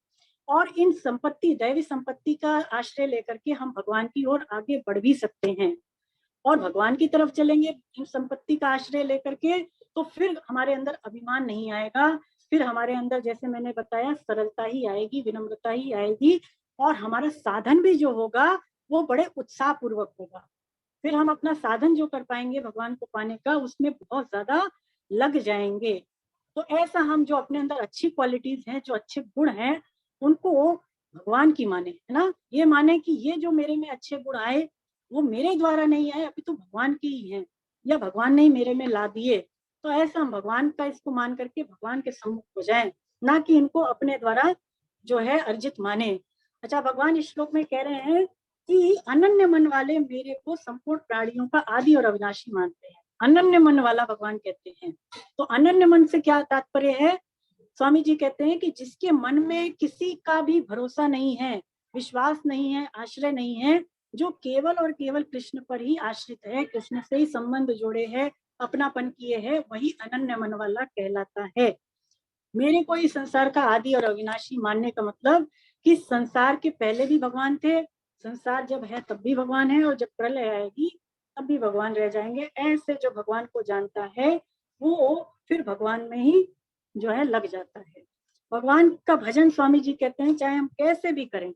और इन संपत्ति, दैवी संपत्ति का आश्रय लेकर के हम भगवान की ओर आगे बढ़ भी सकते हैं। और भगवान की तरफ चलेंगे इन संपत्ति का आश्रय लेकर के, तो फिर हमारे अंदर अभिमान नहीं आएगा। फिर हमारे अंदर जैसे मैंने बताया सरलता ही आएगी, विनम्रता ही आएगी, और हमारा साधन भी जो होगा वो बड़े उत्साह पूर्वक होगा। फिर हम अपना साधन जो कर पाएंगे भगवान को पाने का, उसमें बहुत ज्यादा लग जाएंगे। तो ऐसा हम जो अपने अंदर अच्छी क्वालिटीज हैं, जो अच्छे गुण हैं, उनको भगवान की माने, है ना। ये माने कि ये जो मेरे में अच्छे गुण आए वो मेरे द्वारा नहीं आए, अभी तो भगवान के ही हैं, या भगवान ने ही मेरे में ला दिए। तो ऐसा हम भगवान का इसको मान करके भगवान के सम्मुख हो जाएं, ना कि इनको अपने द्वारा जो है अर्जित माने। अच्छा, भगवान इस श्लोक में कह रहे हैं कि अनन्य मन वाले मेरे को संपूर्ण प्राणियों का आदि और अविनाशी मानते हैं। अनन्य मन वाला भगवान कहते हैं। तो अनन्य मन से क्या तात्पर्य है? स्वामी जी कहते हैं कि जिसके मन में किसी का भी भरोसा नहीं है, विश्वास नहीं है, आश्रय नहीं है, जो केवल और केवल कृष्ण पर ही आश्रित है, कृष्ण से ही संबंध जोड़े है, अपनापन किए है, वही अनन्य मन वाला कहलाता है। मेरे को इस संसार का आदि और अविनाशी मानने का मतलब कि संसार के पहले भी भगवान थे, संसार जब है तब भी भगवान है, और जब प्रलय आएगी तब भी भगवान रह जाएंगे। ऐसे जो भगवान को जानता है वो फिर भगवान में ही जो है लग जाता है। भगवान का भजन स्वामी जी कहते हैं चाहे हम कैसे भी करें,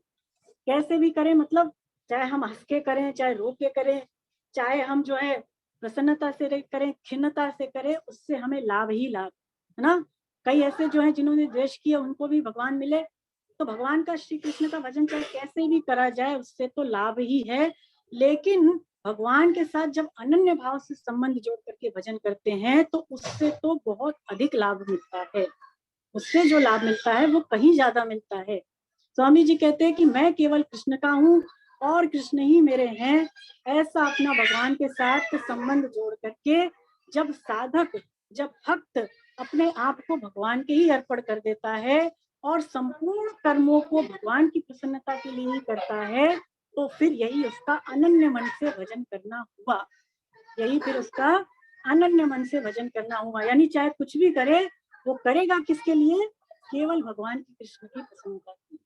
कैसे भी करें, मतलब चाहे हम हंस के करें, चाहे रो के करें, चाहे हम जो है प्रसन्नता से करें, खिन्नता से करें, उससे हमें लाभ ही लाभ, है ना। कई ऐसे जो है जिन्होंने द्वेष किया उनको भी भगवान मिले। तो भगवान का, श्री कृष्ण का भजन चाहे कैसे भी करा जाए उससे तो लाभ ही है। लेकिन भगवान के साथ जब अनन्य भाव से संबंध जोड़ करके भजन करते हैं तो उससे तो बहुत अधिक लाभ मिलता है। उससे जो लाभ मिलता है वो कहीं ज्यादा मिलता है। स्वामी जी कहते हैं कि मैं केवल कृष्ण का हूँ और कृष्ण ही मेरे हैं। ऐसा अपना भगवान के साथ संबंध जोड़ करके जब साधक, जब भक्त अपने आप को भगवान के ही अर्पण कर देता है और संपूर्ण कर्मों को भगवान की प्रसन्नता के लिए ही करता है, तो फिर यही उसका अनन्य मन से भजन करना हुआ। यही फिर उसका अनन्य मन से भजन करना हुआ। यानी चाहे कुछ भी करे, वो करेगा किसके लिए? केवल भगवान की, कृष्ण की प्रसन्नता के लिए।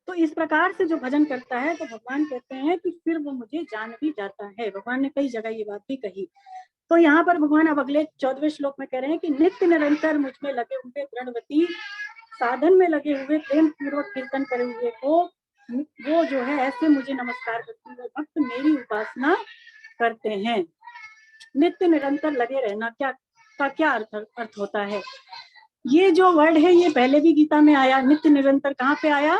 तो इस प्रकार से जो भजन करता है तो भगवान कहते हैं कि फिर वो मुझे जान भी जाता है। भगवान ने कई जगह ये बात भी कही। तो यहाँ पर भगवान अब अगले 14वें श्लोक में कह रहे हैं कि नित्य निरंतर मुझ में लगे हुए दृढ़वती, साधन में लगे हुए, प्रेम पूर्वक कीर्तन करे हुए को वो जो है ऐसे मुझे नमस्कार करते हुए भक्त मेरी उपासना करते हैं। नित्य निरंतर लगे रहना क्या अर्थ होता है? ये जो वर्ड है ये पहले भी गीता में आया। नित्य निरंतर कहाँ पे आया?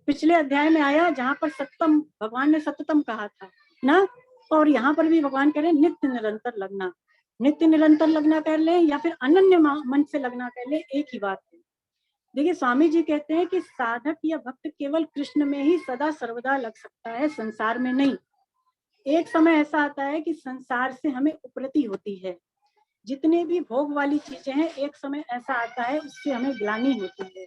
पिछले अध्याय में आया, जहाँ पर सततम, भगवान ने सततम कहा था ना, और यहाँ पर भी भगवान कह रहे हैं नित्य निरंतर लगना। नित्य निरंतर लगना कह ले या फिर अनन्य मन से लगना कह ले, एक ही बात है। देखिए स्वामी जी कहते हैं कि साधक या भक्त केवल कृष्ण में ही सदा सर्वदा लग सकता है, संसार में नहीं। एक समय ऐसा आता है कि संसार से हमें उपरति होती है, जितने भी भोग वाली चीजें हैं एक समय ऐसा आता है उससे हमें ग्लानि होती है,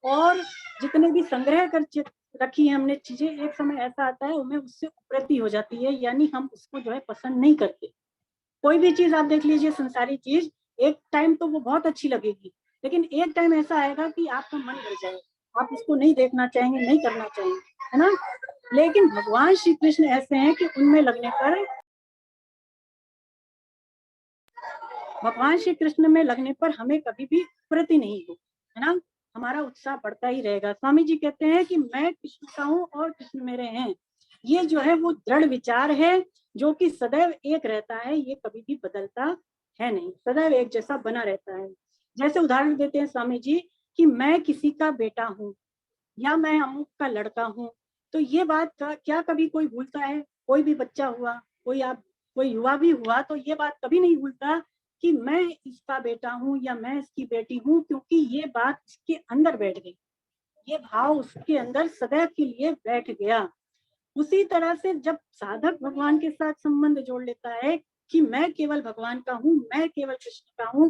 और जितने भी संग्रह कर रखी है हमने चीजें, एक समय ऐसा आता है हमें उससे उपरति हो जाती है, यानी हम उसको जो है पसंद नहीं करते। कोई भी चीज आप देख लीजिए, संसारी चीज, एक टाइम तो वो बहुत अच्छी लगेगी, लेकिन एक टाइम ऐसा आएगा कि आपका मन भर जाएगा, आप उसको नहीं देखना चाहेंगे, नहीं करना चाहेंगे, है ना। लेकिन भगवान श्री कृष्ण ऐसे हैं कि उनमें लगने पर, भगवान श्री कृष्ण में लगने पर हमें कभी भी प्रति नहीं हो, है ना, हमारा उत्साह बढ़ता ही रहेगा। स्वामी जी कहते हैं कि मैं कृष्ण का हूँ और कृष्ण मेरे हैं। ये जो है वो दृढ़ विचार है जो कि सदैव एक रहता है, ये कभी भी बदलता है नहीं, सदैव एक जैसा बना रहता है। जैसे उदाहरण देते हैं स्वामी जी कि मैं किसी का बेटा हूँ या मैं अमुक का लड़का हूँ, तो ये बात क्या कभी कोई भूलता है? कोई भी बच्चा हुआ, कोई युवा भी हुआ, तो ये बात कभी नहीं भूलता कि मैं इसका बेटा हूँ या मैं इसकी बेटी हूँ, क्योंकि ये बात इसके अंदर बैठ गई, ये भाव उसके अंदर सदैव के लिए बैठ गया। उसी तरह से जब साधक भगवान के साथ संबंध जोड़ लेता है कि मैं केवल भगवान का हूँ, मैं केवल कृष्ण का हूँ,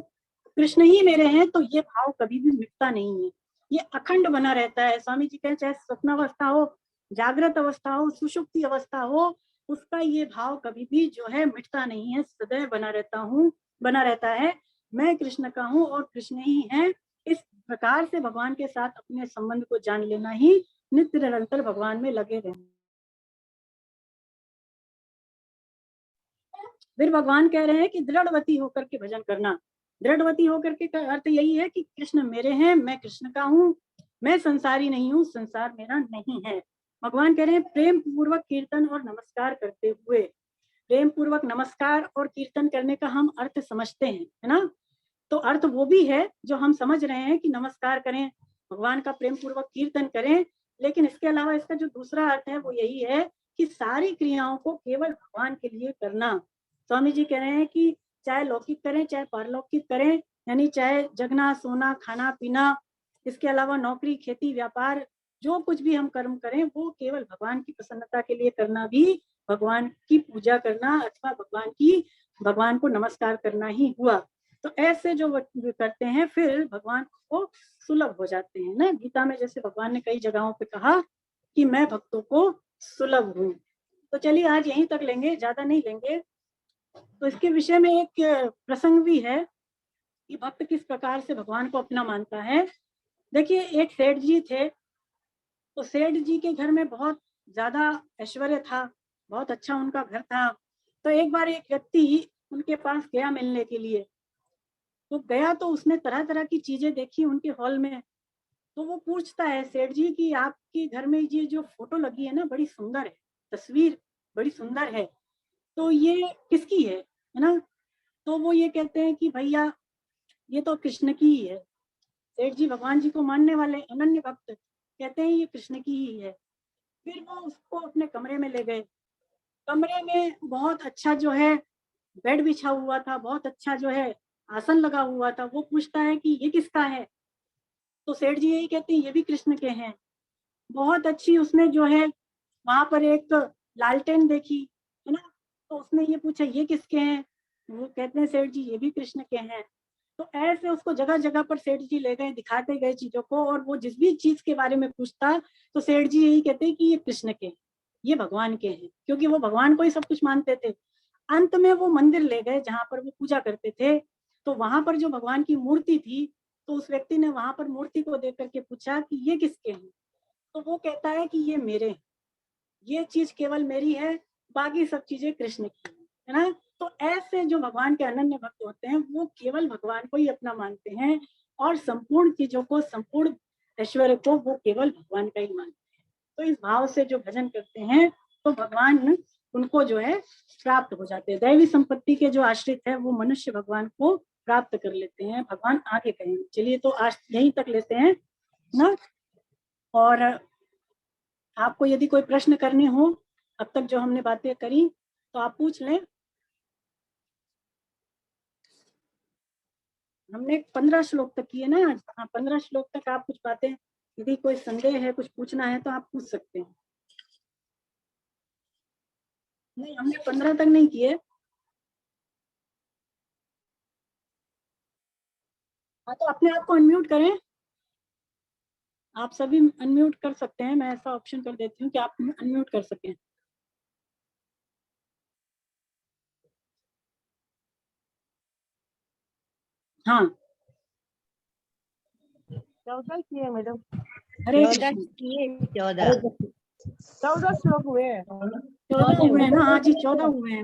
कृष्ण ही मेरे हैं, तो ये भाव कभी भी मिटता नहीं है, ये अखंड बना रहता है। स्वामी जी कहें चाहे स्वप्नावस्था हो, जागृत अवस्था हो, सुषुप्ति अवस्था हो, उसका ये भाव कभी भी जो है मिटता नहीं है, सदैव बना रहता है। मैं कृष्ण का हूँ और कृष्ण ही है। इस प्रकार से भगवान के साथ अपने संबंध को जान लेना ही नित्य निरंतर भगवान में लगे रहना। फिर भगवान कह रहे हैं कि दृढ़वती होकर के भजन करना। दृढ़वती होकर के का अर्थ यही है कि कृष्ण मेरे हैं, मैं कृष्ण का हूँ, मैं संसारी नहीं हूँ, संसार मेरा नहीं है। भगवान कह रहे हैं प्रेम पूर्वक कीर्तन और नमस्कार करते हुए। प्रेम पूर्वक नमस्कार और कीर्तन करने का हम अर्थ समझते हैं, है ना, तो अर्थ वो भी है जो हम समझ रहे हैं कि नमस्कार करें, भगवान का प्रेम पूर्वक कीर्तन करें, लेकिन इसके अलावा इसका जो दूसरा अर्थ है वो यही है कि सारी क्रियाओं को केवल भगवान के लिए करना। स्वामी जी कह रहे हैं कि चाहे लौकिक करें चाहे पारलौकिक करें, यानी चाहे जगना सोना खाना पीना, इसके अलावा नौकरी खेती व्यापार, जो कुछ भी हम कर्म करें वो केवल भगवान की प्रसन्नता के लिए करना भी भगवान की पूजा करना अथवा भगवान को नमस्कार करना ही हुआ। तो ऐसे जो करते हैं फिर भगवान को सुलभ हो जाते हैं ना। गीता में जैसे भगवान ने कई जगहों पे कहा कि मैं भक्तों को सुलभ हूँ। तो चलिए आज यहीं तक लेंगे, ज्यादा नहीं लेंगे। तो इसके विषय में एक प्रसंग भी है कि भक्त किस प्रकार से भगवान को अपना मानता है। देखिए एक सेठ जी थे, तो सेठ जी के घर में बहुत ज्यादा ऐश्वर्य था, बहुत अच्छा उनका घर था। तो एक बार एक व्यक्ति उनके पास गया मिलने के लिए, तो गया तो उसने तरह तरह की चीजें देखी उनके हॉल में। तो वो पूछता है सेठ जी कि आपके घर में ये जो फोटो लगी है ना बड़ी सुंदर है, तस्वीर बड़ी सुंदर है, तो ये किसकी है ना। तो वो ये कहते हैं कि भैया ये तो कृष्ण की ही है। सेठ जी भगवान जी को मानने वाले अनन्य भक्त, कहते हैं ये कृष्ण की ही है। फिर वो उसको अपने कमरे में ले गए। कमरे में बहुत अच्छा जो है बेड बिछा हुआ था, बहुत अच्छा जो है आसन लगा हुआ था। वो पूछता है कि ये किसका है, तो सेठ जी यही कहते हैं ये भी कृष्ण के हैं। बहुत अच्छी उसने जो है वहां पर एक लालटेन देखी, है ना, तो उसने ये पूछा ये किसके हैं, वो कहते हैं सेठ जी ये भी कृष्ण के हैं। तो ऐसे उसको जगह जगह पर सेठ जी ले गए, दिखाते गए चीजों को, और वो जिस भी चीज के बारे में पूछता तो सेठ जी यही कहते हैं कि ये कृष्ण के, ये भगवान के हैं, क्योंकि वो भगवान को ही सब कुछ मानते थे। अंत में वो मंदिर ले गए जहां पर वो पूजा करते थे, तो वहां पर जो भगवान की मूर्ति थी, तो उस व्यक्ति ने वहां पर मूर्ति को देख करके पूछा कि ये किसके हैं, तो वो कहता है कि ये मेरे हैं, ये चीज केवल मेरी है, बाकी सब चीजें कृष्ण की है ना। तो ऐसे जो भगवान के अनन्य भक्त होते हैं वो केवल भगवान को ही अपना मानते हैं, और संपूर्ण चीजों को, संपूर्ण ऐश्वर्य को वो केवल भगवान का ही मानते हैं। तो इस भाव से जो भजन करते हैं तो भगवान उनको जो है प्राप्त हो जाते हैं। दैवी संपत्ति के जो आश्रित है वो मनुष्य भगवान को प्राप्त कर लेते हैं। भगवान आगे कहेंगे। चलिए तो आज यहीं तक लेते हैं ना। और आपको यदि कोई प्रश्न करने हो अब तक जो हमने बातें करी तो आप पूछ लें। हमने 15 श्लोक तक किए ना आज। हाँ, 15 श्लोक तक आप कुछ बातें, यदि कोई संदेह है, कुछ पूछना है तो आप पूछ सकते हैं। नहीं, हमने 15 तक नहीं किए। हाँ, तो अपने आप को अनम्यूट करें। आप सभी अनम्यूट कर सकते हैं। मैं ऐसा ऑप्शन कर देती हूँ कि आप अनम्यूट कर सकें। हाँ, 14 किए मैडम, हरे 14 कृष्ण। किए 14 14 श्लोक हुए हैं। 14 हुए हैं ना? हाँ जी, 14 हुए हैं।